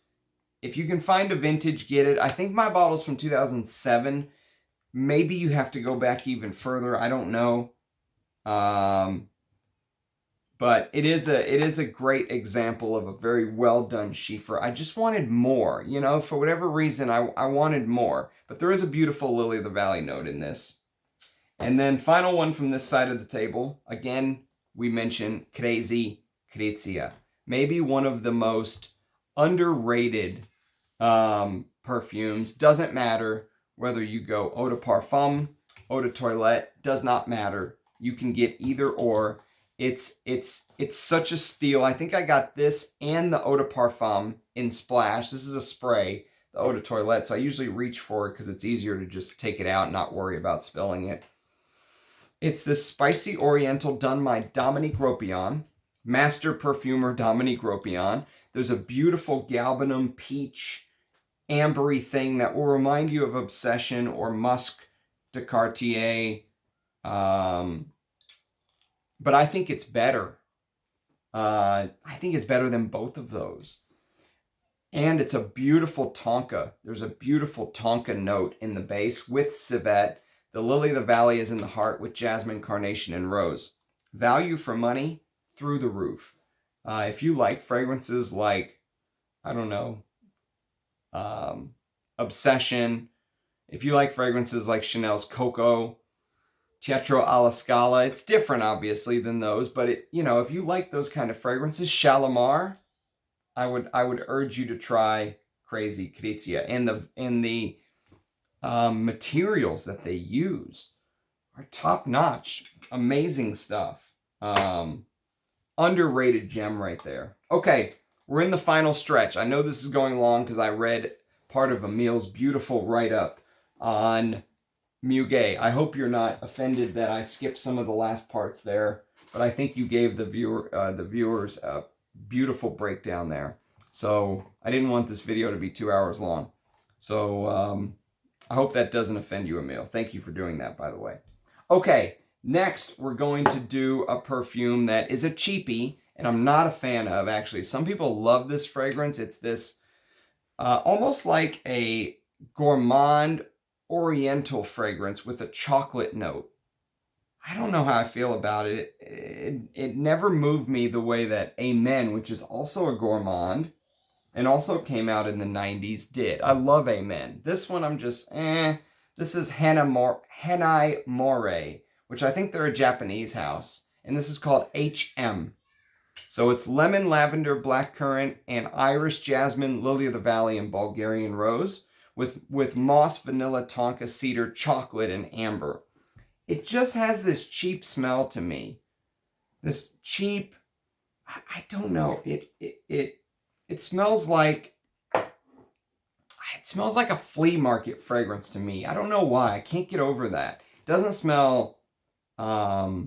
If you can find a vintage, get it. I think my bottle's from 2007. Maybe you have to go back even further. I don't know. But it is a great example of a very well done Chiffre. I just wanted more, you know, for whatever reason, I wanted more. But there is a beautiful Lily of the Valley note in this. And then final one from this side of the table. Again, we mentioned Krazy Krizia. Maybe one of the most underrated perfumes. Doesn't matter whether you go Eau de Parfum, Eau de Toilette, does not matter. You can get either or. It's such a steal. I think I got this and the Eau de Parfum in Splash. This is a spray, the Eau de Toilette, so I usually reach for it because it's easier to just take it out and not worry about spilling it. It's this spicy oriental done by Dominique Ropion, master perfumer Dominique Ropion. There's a beautiful galbanum peach ambery thing that will remind you of Obsession or Musk de Cartier. But I think it's better. I think it's better than both of those. And it's a beautiful tonka. There's a beautiful tonka note in the base with civet. The lily of the valley is in the heart with jasmine, carnation, and rose. Value for money through the roof. If you like fragrances like, I don't know, Obsession, if you like fragrances like Chanel's Coco, Teatro alla Scala, it's different obviously than those, but if you like those kind of fragrances, Shalimar, I would urge you to try Krazy Krizia. And the materials that they use are top notch, amazing stuff. Underrated gem right there. Okay, we're in the final stretch. I know this is going long because I read part of Emil's beautiful write-up on Muguet. I hope you're not offended that I skipped some of the last parts there, but I think you gave the viewers a beautiful breakdown there. So I didn't want this video to be 2 hours long. So I hope that doesn't offend you, Emil. Thank you for doing that, by the way. Okay, next we're going to do a perfume that is a cheapie, and I'm not a fan of, actually. Some people love this fragrance. It's this almost like a gourmand oriental fragrance with a chocolate note. I don't know how I feel about it. It never moved me the way that Amen, which is also a gourmand and also came out in the 90s, did. I love Amen. This one I'm just, This is Hanae Mori, which I think they're a Japanese house. And this is called HM. So it's lemon, lavender, blackcurrant, and Irish jasmine, lily of the valley, and Bulgarian rose with moss, vanilla, tonka, cedar, chocolate, and amber. It just has this cheap smell to me. This cheap, I don't know. It smells like a flea market fragrance to me. I don't know why. I can't get over that. It doesn't smell high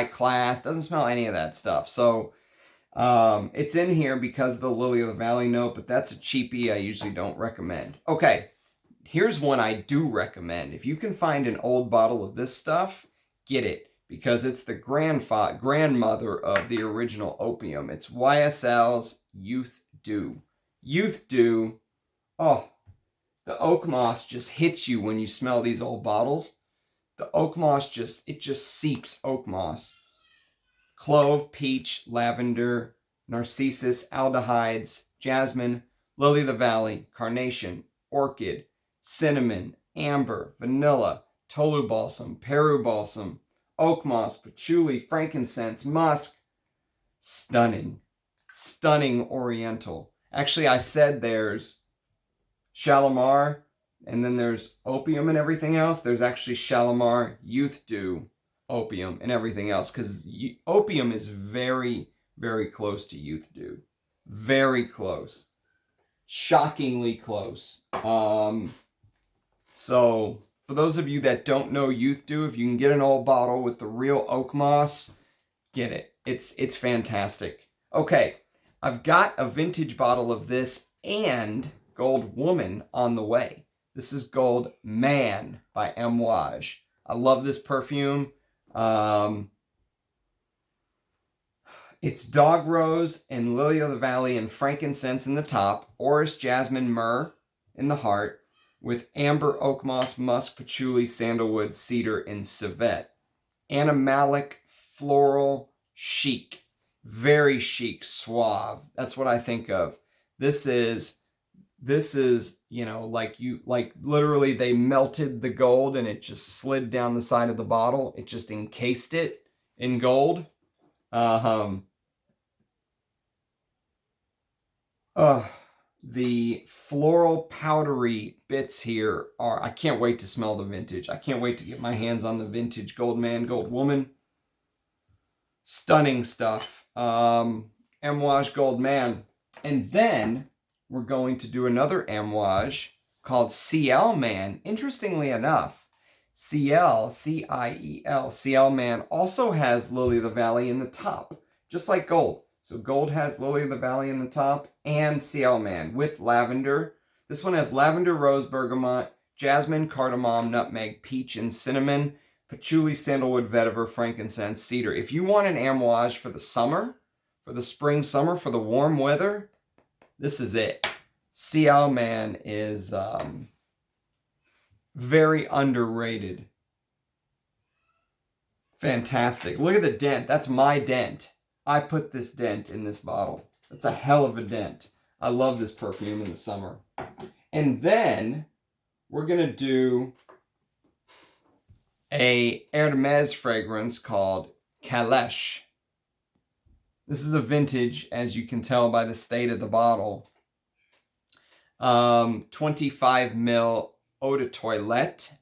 class, doesn't smell any of that stuff. So it's in here because of the lily of the valley note, but that's a cheapie I usually don't recommend. Okay, here's one I do recommend. If you can find an old bottle of this stuff, get it, because it's the grandmother of the original opium. It's YSL's Youth Dew. Youth Dew, oh, the oak moss just hits you when you smell these old bottles. The oak moss just seeps oak moss. Clove, peach, lavender, narcissus, aldehydes, jasmine, lily of the valley, carnation, orchid, cinnamon, amber, vanilla, tolu balsam, peru balsam, oak moss, patchouli, frankincense, musk. Stunning. Stunning oriental. Actually, I said there's Shalimar, and then there's opium and everything else. There's actually Shalimar, Youth Dew, opium, and everything else, because opium is very, very close to Youth Dew. Very close. Shockingly close. So, for those of you that don't know Youth Dew, if you can get an old bottle with the real oak moss, get it. It's fantastic. Okay, I've got a vintage bottle of this and Gold Woman on the way. This is Gold Man by Amouage. I love this perfume. It's dog rose and lily of the valley and frankincense in the top, orris, jasmine, myrrh in the heart, with amber, oak moss, musk, patchouli, sandalwood, cedar, and civet. Animalic, floral, chic. Very chic, suave. That's what I think of. This is, like literally they melted the gold and it just slid down the side of the bottle. It just encased it in gold. The floral powdery bits here are, I can't wait to smell the vintage. I can't wait to get my hands on the vintage Gold Man, Gold Woman. Stunning stuff. Amouage Gold Man. And then we're going to do another Amouage called Ciel Man. Interestingly enough, Ciel, C-I-E-L, Ciel Man also has Lily of the Valley in the top, just like gold. So gold has Lily of the Valley in the top and Ciel Man with lavender. This one has lavender, rose, bergamot, jasmine, cardamom, nutmeg, peach, and cinnamon, patchouli, sandalwood, vetiver, frankincense, cedar. If you want an amouage for the summer, for the spring, summer, for the warm weather, this is it. Ciel Man is very underrated. Fantastic. Look at the dent. That's my dent. I put this dent in this bottle. That's a hell of a dent. I love this perfume in the summer. And then we're going to do a Hermes fragrance called Calèche. This is a vintage, as you can tell by the state of the bottle. 25 ml Eau de Toilette.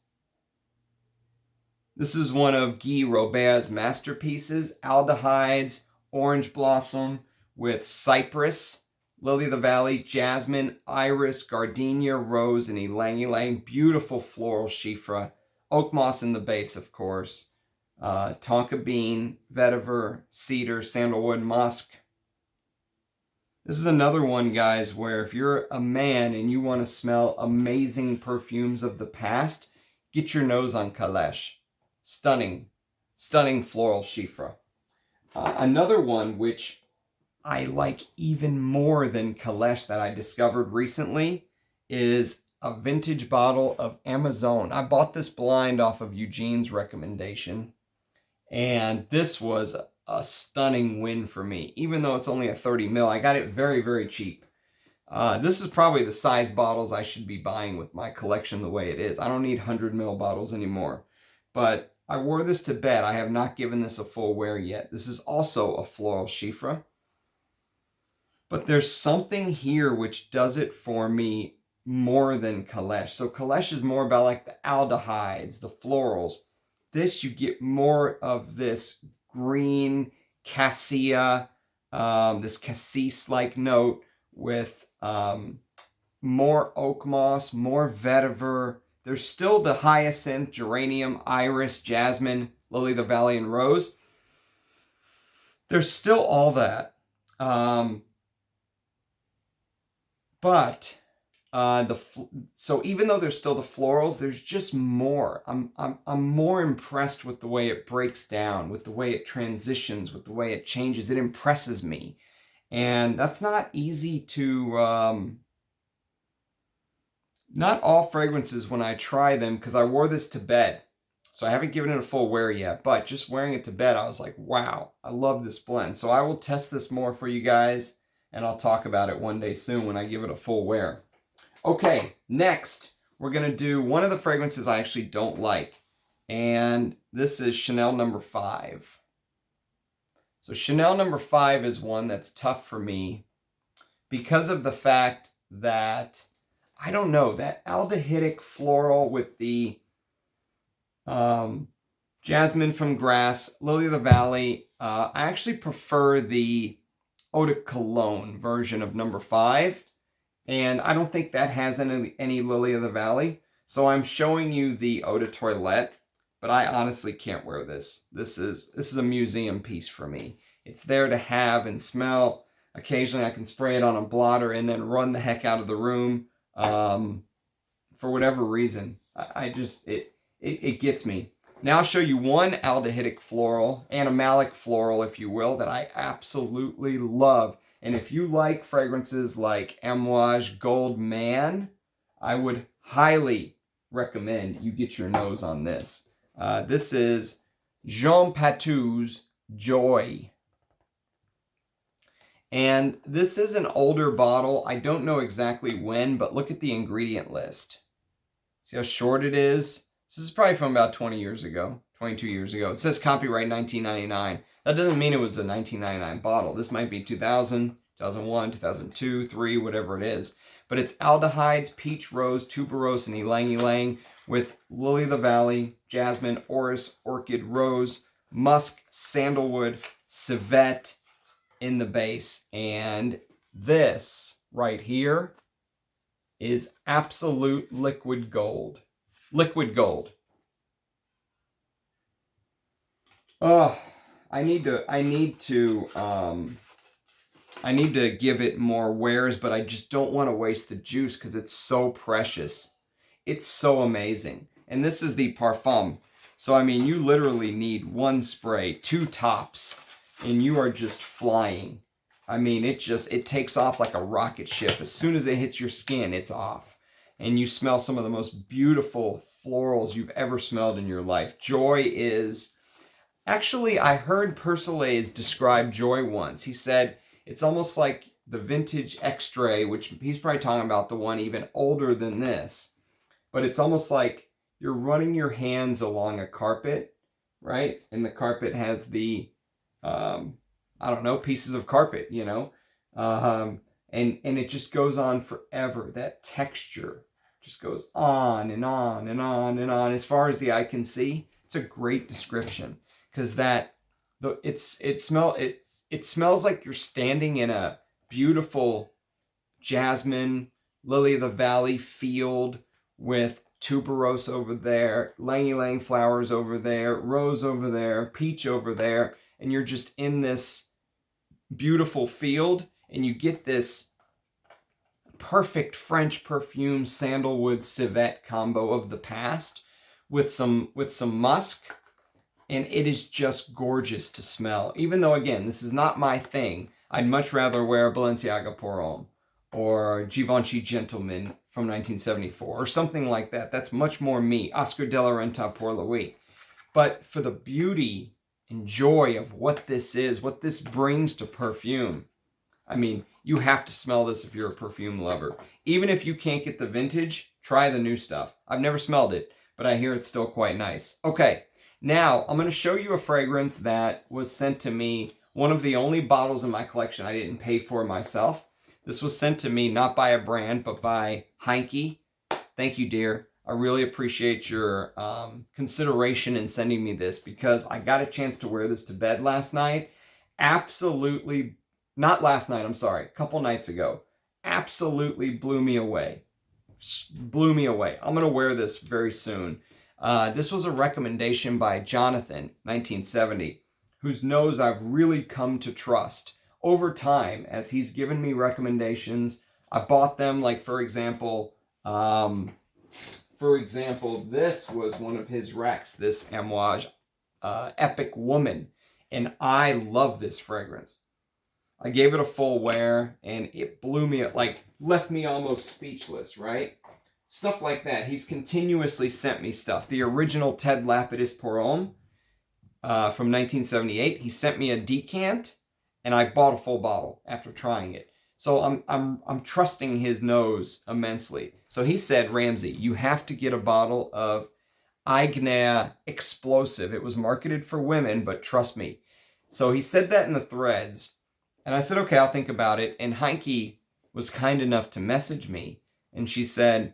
This is one of Guy Robert's masterpieces. Aldehydes, orange blossom with cypress, lily of the valley, jasmine, iris, gardenia, rose, and ylang ylang. Beautiful floral chiffre. Oak moss in the base, of course. Tonka bean, vetiver, cedar, sandalwood, musk. This is another one, guys, where if you're a man and you want to smell amazing perfumes of the past, get your nose on Calèche. Stunning, stunning floral chiffre. Another one which I like even more than Calèche that I discovered recently is a vintage bottle of Amazon. I bought this blind off of Eugene's recommendation, and this was a stunning win for me. Even though it's only a 30 ml, I got it very, very cheap. This is probably the size bottles I should be buying with my collection the way it is. I don't need 100 ml bottles anymore. But I wore this to bed. I have not given this a full wear yet. This is also a floral chiffre. But there's something here which does it for me more than Calèche. So Calèche is more about like the aldehydes, the florals. This, you get more of this green cassia, this cassis-like note with more oak moss, more vetiver. There's still the hyacinth, geranium, iris, jasmine, lily of the valley, and rose. There's still all that. So even though there's still the florals, there's just more. I'm more impressed with the way it breaks down, with the way it transitions, with the way it changes. It impresses me. And that's not easy to... not all fragrances when I try them, because I wore this to bed. So I haven't given it a full wear yet, but just wearing it to bed, I was like, wow, I love this blend. So I will test this more for you guys, and I'll talk about it one day soon when I give it a full wear. Okay, next, we're going to do one of the fragrances I actually don't like, and this is Chanel No. 5. So Chanel No. 5 is one that's tough for me because of the fact that, I don't know, that aldehydic floral with the jasmine from grass, lily of the valley. I actually prefer the Eau de Cologne version of No. 5. And I don't think that has any lily of the valley. So I'm showing you the Eau de Toilette. But I honestly can't wear this. This is a museum piece for me. It's there to have and smell. Occasionally I can spray it on a blotter and then run the heck out of the room. For whatever reason. It gets me. Now I'll show you one aldehydic floral, animalic floral if you will, that I absolutely love. And if you like fragrances like Amouage Gold Man, I would highly recommend you get your nose on this. This is Jean Pattus Joy. And this is an older bottle. I don't know exactly when, but look at the ingredient list. See how short it is? This is probably from about 20 years ago, 22 years ago. It says copyright 1999. That doesn't mean it was a 1999 bottle. This might be 2000, 2001, 2002, 3, whatever it is. But it's aldehydes, peach, rose, tuberose, and ylang ylang with lily of the valley, jasmine, orris, orchid, rose, musk, sandalwood, civet in the base. And this right here is absolute liquid gold. Liquid gold. Oh, I need to give it more wears, but I just don't want to waste the juice because it's so precious. It's so amazing. And this is the Parfum. So, I mean, you literally need one spray, 2 tops, and you are just flying. I mean, it takes off like a rocket ship. As soon as it hits your skin, it's off. And you smell some of the most beautiful florals you've ever smelled in your life. Joy is... Actually, I heard Persolaise describe Joy once. He said, it's almost like the vintage X-Ray, which he's probably talking about the one even older than this. But it's almost like you're running your hands along a carpet, right? And the carpet has the, I don't know, pieces of carpet, you know? And it just goes on forever. That texture just goes on and on and on and on. As far as the eye can see, it's a great description. Because it smells like you're standing in a beautiful jasmine, lily of the valley field with tuberose over there, ylang-ylang flowers over there, rose over there, peach over there, and you're just in this beautiful field, and you get this perfect French perfume sandalwood civet combo of the past with some musk. And it is just gorgeous to smell. Even though, again, this is not my thing. I'd much rather wear a Balenciaga Pour Homme or Givenchy Gentleman from 1974 or something like that. That's much more me. Oscar de la Renta Pour Louis. But for the beauty and joy of what this is, what this brings to perfume, I mean, you have to smell this if you're a perfume lover. Even if you can't get the vintage, try the new stuff. I've never smelled it, but I hear it's still quite nice. Okay. Now, I'm going to show you a fragrance that was sent to me, one of the only bottles in my collection I didn't pay for myself. This was sent to me not by a brand, but by Heinke. Thank you, dear. I really appreciate your consideration in sending me this because I got a chance to wear this to bed last night. Absolutely, not last night, I'm sorry, a couple nights ago. Absolutely blew me away. Blew me away. I'm going to wear this very soon. This was a recommendation by Jonathan, 1970, whose nose I've really come to trust over time as he's given me recommendations. I bought them, like, for example, this was one of his recs, this Amouage Epic Woman, and I love this fragrance. I gave it a full wear, and it blew me, like, left me almost speechless, right? Stuff like that. He's continuously sent me stuff. The original Ted Lapidus Pour Homme from 1978. He sent me a decant, and I bought a full bottle after trying it. So I'm trusting his nose immensely. So he said, Ramsey, you have to get a bottle of Aigner Explosive. It was marketed for women, but trust me. So he said that in the threads, and I said, okay, I'll think about it. And Heinke was kind enough to message me, and she said,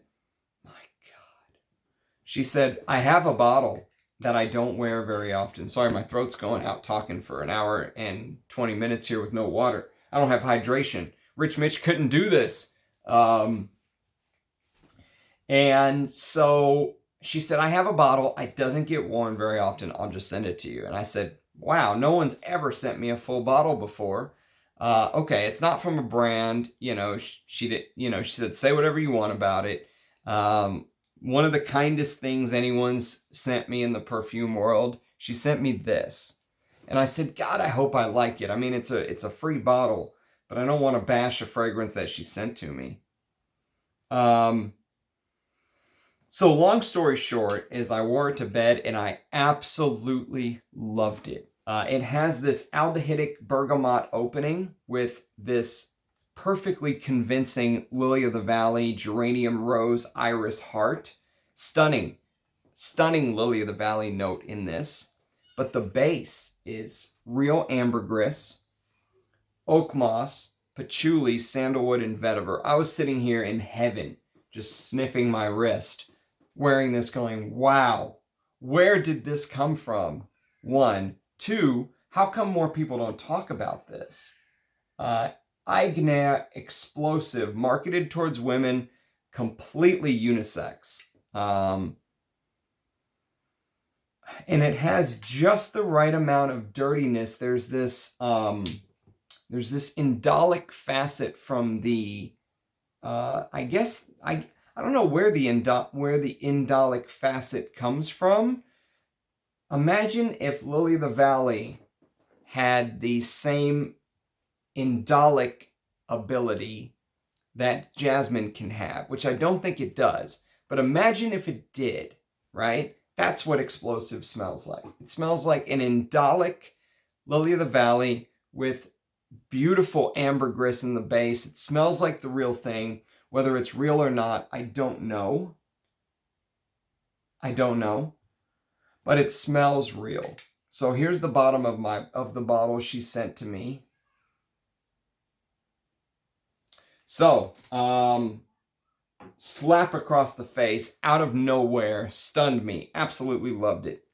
she said, I have a bottle that I don't wear very often. Sorry, my throat's going out talking for an hour and 20 minutes here with no water. I don't have hydration. Rich Mitch couldn't do this. And so she said, I have a bottle. It doesn't get worn very often. I'll just send it to you. And I said, wow, no one's ever sent me a full bottle before. Okay, it's not from a brand. You know, she said, say whatever you want about it. One of the kindest things anyone's sent me in the perfume world, she sent me this. And I said, God, I hope I like it. I mean, it's a free bottle, but I don't want to bash a fragrance that she sent to me. So long story short is I wore it to bed and I absolutely loved it. It has this aldehydic bergamot opening with this perfectly convincing lily of the valley, geranium rose, iris heart. Stunning lily of the valley note in this. But the base is real ambergris, oak moss, patchouli, sandalwood, and vetiver. I was sitting here in heaven, just sniffing my wrist, wearing this going, wow, where did this come from? 1. 2, how come more people don't talk about this? Aigner Explosive, marketed towards women, completely unisex. And it has just the right amount of dirtiness. There's this indolic facet from the, I guess, I don't know where the indolic facet comes from. Imagine if Lily of the Valley had the same indolic ability that Jasmine can have, which I don't think it does. But imagine if it did, right? That's what explosive smells like. It smells like an indolic Lily of the Valley with beautiful ambergris in the base. It smells like the real thing. Whether it's real or not, I don't know. I don't know. But it smells real. So here's the bottom of the bottle she sent to me. So, slap across the face, out of nowhere, stunned me. Absolutely loved it.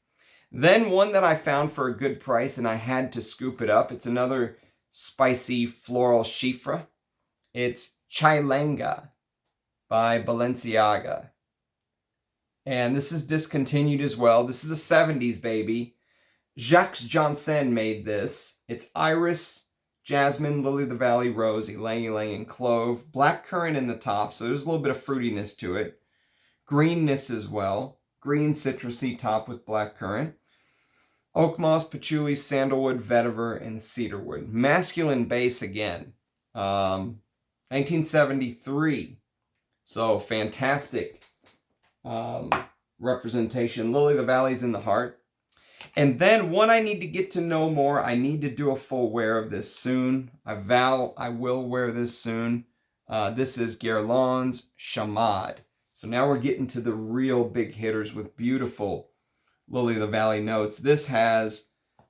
Then one that I found for a good price, and I had to scoop it up. It's another spicy floral chiffre. It's Cialenga by Balenciaga. And this is discontinued as well. This is a 70s baby. Jacques Johnson made this. It's iris, jasmine, lily of the valley, rose, ylang ylang, and clove. Blackcurrant in the top, so there's a little bit of fruitiness to it. Greenness as well. Green citrusy top with blackcurrant. Oak moss, patchouli, sandalwood, vetiver, and cedarwood. Masculine base again. 1973. So fantastic representation. Lily of the Valley's in the heart. And then one I need to get to know more. I need to do a full wear of this soon. I vow I will wear this soon. This is Guerlain Chamade. So now we're getting to the real big hitters with beautiful Lily of the Valley notes. This has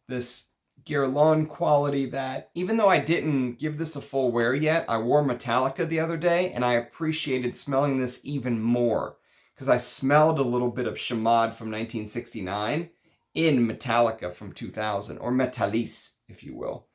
this Guerlain quality that, even though I didn't give this a full wear yet, I wore Metallica the other day, and I appreciated smelling this even more because I smelled a little bit of Chamade from 1969 in Metallica from 2000, or Metalis, if you will.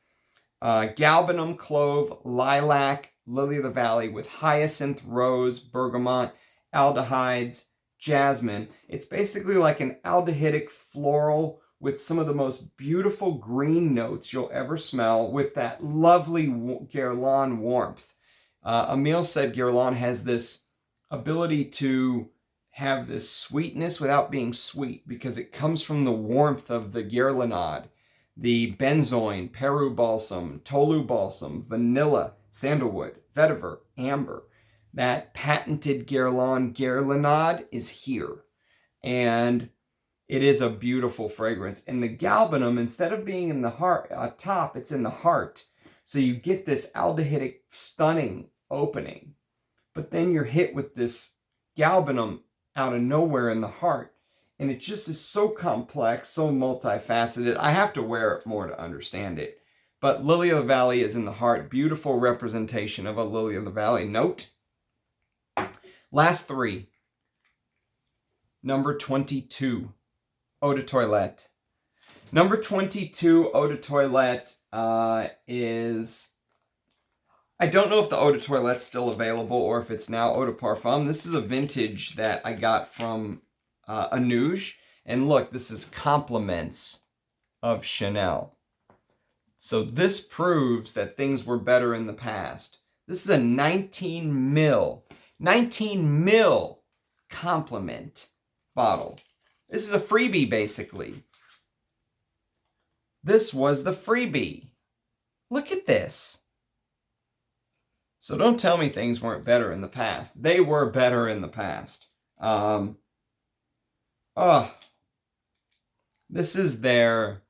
Galbanum, clove, lilac, Lily of the Valley with hyacinth, rose, bergamot, aldehydes, jasmine. It's basically like an aldehydic floral with some of the most beautiful green notes you'll ever smell with that lovely Guerlain warmth. Emile said Guerlain has this ability to have this sweetness without being sweet because it comes from the warmth of the Guerlainade, the benzoin, Peru balsam, Tolu balsam, vanilla, sandalwood, vetiver, amber. That patented Guerlainade is here. And it is a beautiful fragrance. And the galbanum, instead of being in the heart, top, it's in the heart. So you get this aldehydic, stunning opening. But then you're hit with this galbanum out of nowhere in the heart. And it just is so complex, so multifaceted. I have to wear it more to understand it. But Lily of the Valley is in the heart. Beautiful representation of a Lily of the Valley note. Last three. Number 22, Eau de Toilette. Number 22, Eau de Toilette is... I don't know if the Eau de Toilette's still available or if it's now Eau de Parfum. This is a vintage that I got from Amouage. And look, this is compliments of Chanel. So this proves that things were better in the past. This is a 19 mil compliment bottle. This is a freebie, basically. This was the freebie. Look at this. So don't tell me things weren't better in the past. They were better in the past. This is their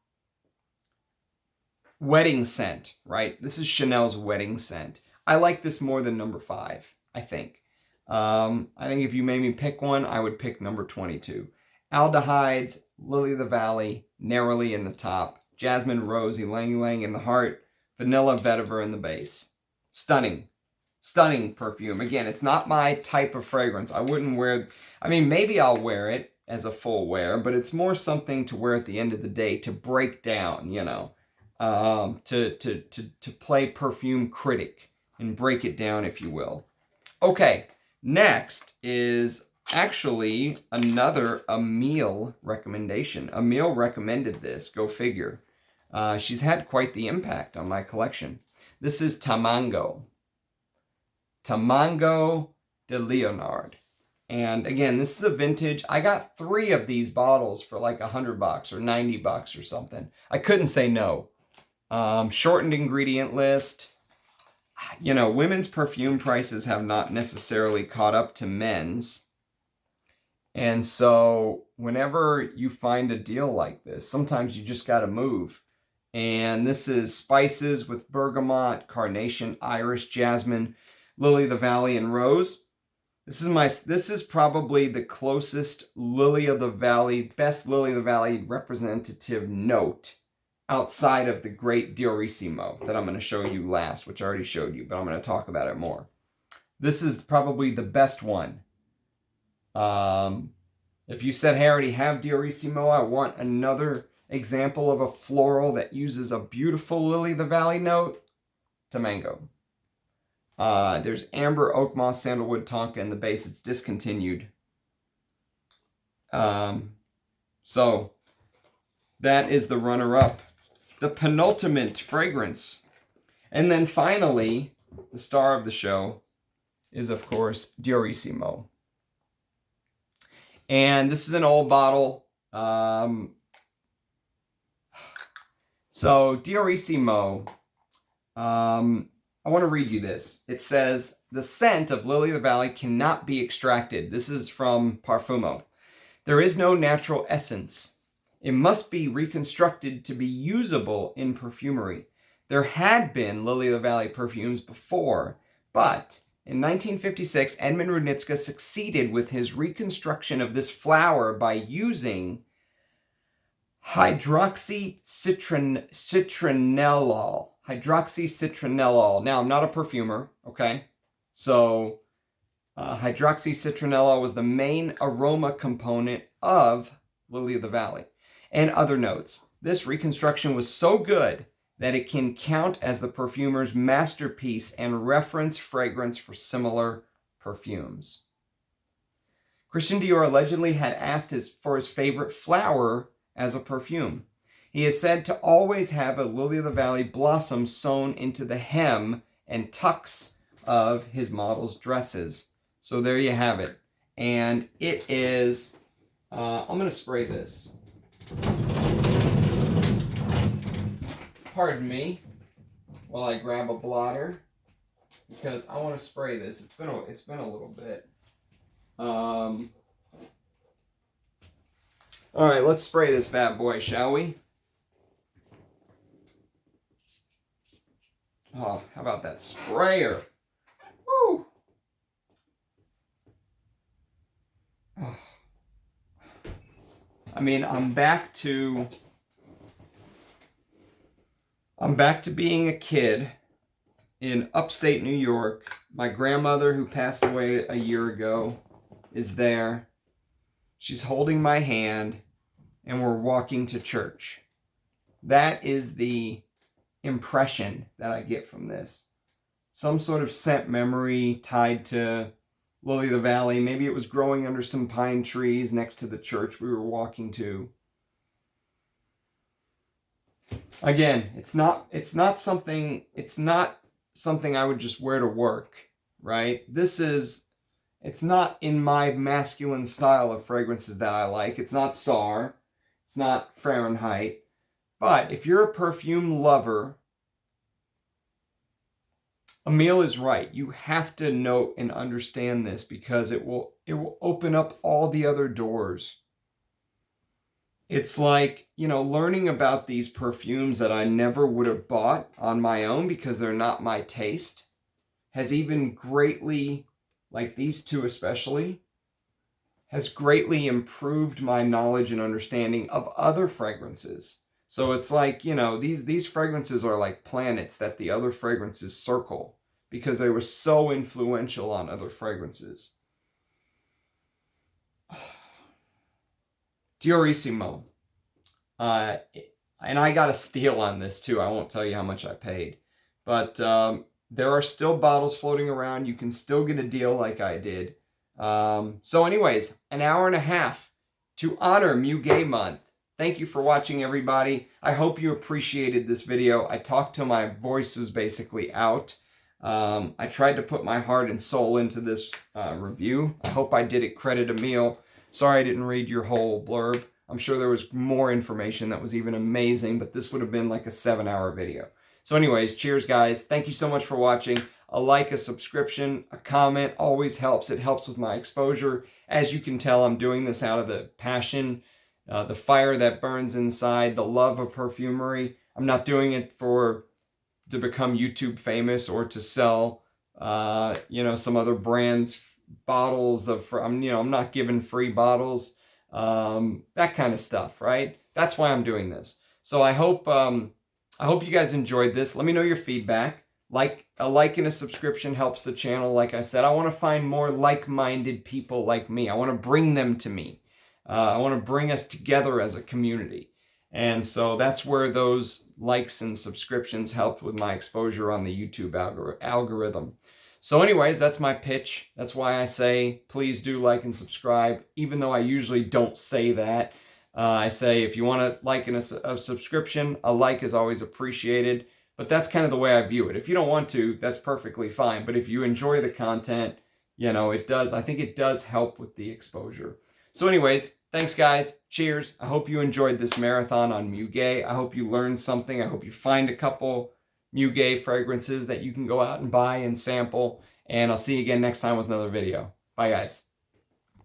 wedding scent, right? This is Chanel's wedding scent. I like this more than number 5, I think. I think if you made me pick one, I would pick number 22. Aldehydes, Lily of the Valley, narrowly in the top. Jasmine, rose, ylang ylang in the heart. Vanilla, vetiver in the base. Stunning. Stunning perfume. Again, it's not my type of fragrance. I wouldn't wear... I mean, maybe I'll wear it as a full wear, but it's more something to wear at the end of the day to break down, you know. To play perfume critic and break it down, if you will. Okay, next is actually another Emile recommendation. Emile recommended this, go figure. She's had quite the impact on my collection. This is Tamango de Leonard. And again, this is a vintage. I got 3 of these bottles for like $100 or $90 or something. I couldn't say no. Shortened ingredient list. You know, women's perfume prices have not necessarily caught up to men's. And so whenever you find a deal like this, sometimes you just got to move. And this is spices with bergamot, carnation, iris, jasmine, lily of the valley, and rose. This is probably the closest lily of the valley, best lily of the valley representative note outside of the great Diorissimo that I'm going to show you last, which I already showed you, but I'm going to talk about it more. This is probably the best one. If you said, hey, I already have Diorissimo, I want another example of a floral that uses a beautiful lily of the valley note, Tamango. There's amber, oak moss, sandalwood, tonka in the base. It's discontinued. So that is the runner-up. The penultimate fragrance. And then finally, the star of the show is, of course, Diorissimo. And this is an old bottle. So Diorissimo, I want to read you this. It says, the scent of Lily of the Valley cannot be extracted. This is from Parfumo. There is no natural essence. It must be reconstructed to be usable in perfumery. There had been Lily of the Valley perfumes before, but in 1956, Edmund Rudnitska succeeded with his reconstruction of this flower by using hydroxycitronellol. Hydroxycitronellol. Now, I'm not a perfumer, okay? So, hydroxycitronellol was the main aroma component of Lily of the Valley. And other notes. This reconstruction was so good that it can count as the perfumer's masterpiece and reference fragrance for similar perfumes. Christian Dior allegedly had asked for his favorite flower as a perfume. He is said to always have a Lily of the Valley blossom sewn into the hem and tucks of his model's dresses. So there you have it. And it is, I'm going to spray this. Pardon me while I grab a blotter because I want to spray this. It's been a little bit. All right, let's spray this bad boy, shall we? Oh, how about that sprayer? Woo! Oh. I mean, I'm back to being a kid in upstate New York. My grandmother, who passed away a year ago, is there. She's holding my hand, and we're walking to church. That is the impression that I get from this. Some sort of scent memory tied to Lily of the Valley. Maybe it was growing under some pine trees next to the church we were walking to. Again, it's not something I would just wear to work, right? It's not in my masculine style of fragrances that I like. It's not SAR. It's not Fahrenheit. But if you're a perfume lover, Emile is right. You have to note and understand this because it will open up all the other doors. It's like, you know, learning about these perfumes that I never would have bought on my own because they're not my taste has even greatly, like these two especially, has greatly improved my knowledge and understanding of other fragrances. So it's like, you know, these fragrances are like planets that the other fragrances circle because they were so influential on other fragrances. Diorissimo. And I got a steal on this too. I won't tell you how much I paid. But there are still bottles floating around. You can still get a deal like I did. So anyways, an hour and a half to honor Muguet month. Thank you for watching, everybody. I hope you appreciated this video. I talked till my voice was basically out. I tried to put my heart and soul into this review. I hope I did it credit a meal. Sorry I didn't read your whole blurb. I'm sure there was more information that was even amazing, but this would have been like a 7-hour video. So anyways, cheers, guys. Thank you so much for watching. A like, a subscription, a comment always helps. It helps with my exposure. As you can tell, I'm doing this out of the passion, the fire that burns inside, the love of perfumery. I'm not doing it to become YouTube famous or to sell, some other brands bottles of. I'm not giving free bottles, that kind of stuff, right? That's why I'm doing this. So I hope you guys enjoyed this. Let me know your feedback. A like and a subscription helps the channel. Like I said, I want to find more like-minded people like me. I want to bring them to me. I want to bring us together as a community. And so that's where those likes and subscriptions helped with my exposure on the YouTube algorithm. So anyways, that's my pitch. That's why I say, please do like and subscribe, even though I usually don't say that. I say, if you want to like and a subscription, a like is always appreciated. But that's kind of the way I view it. If you don't want to, that's perfectly fine. But if you enjoy the content, I think it does help with the exposure. So anyways, thanks guys. Cheers. I hope you enjoyed this marathon on Muguet. I hope you learned something. I hope you find a couple Muguet fragrances that you can go out and buy and sample. And I'll see you again next time with another video. Bye guys.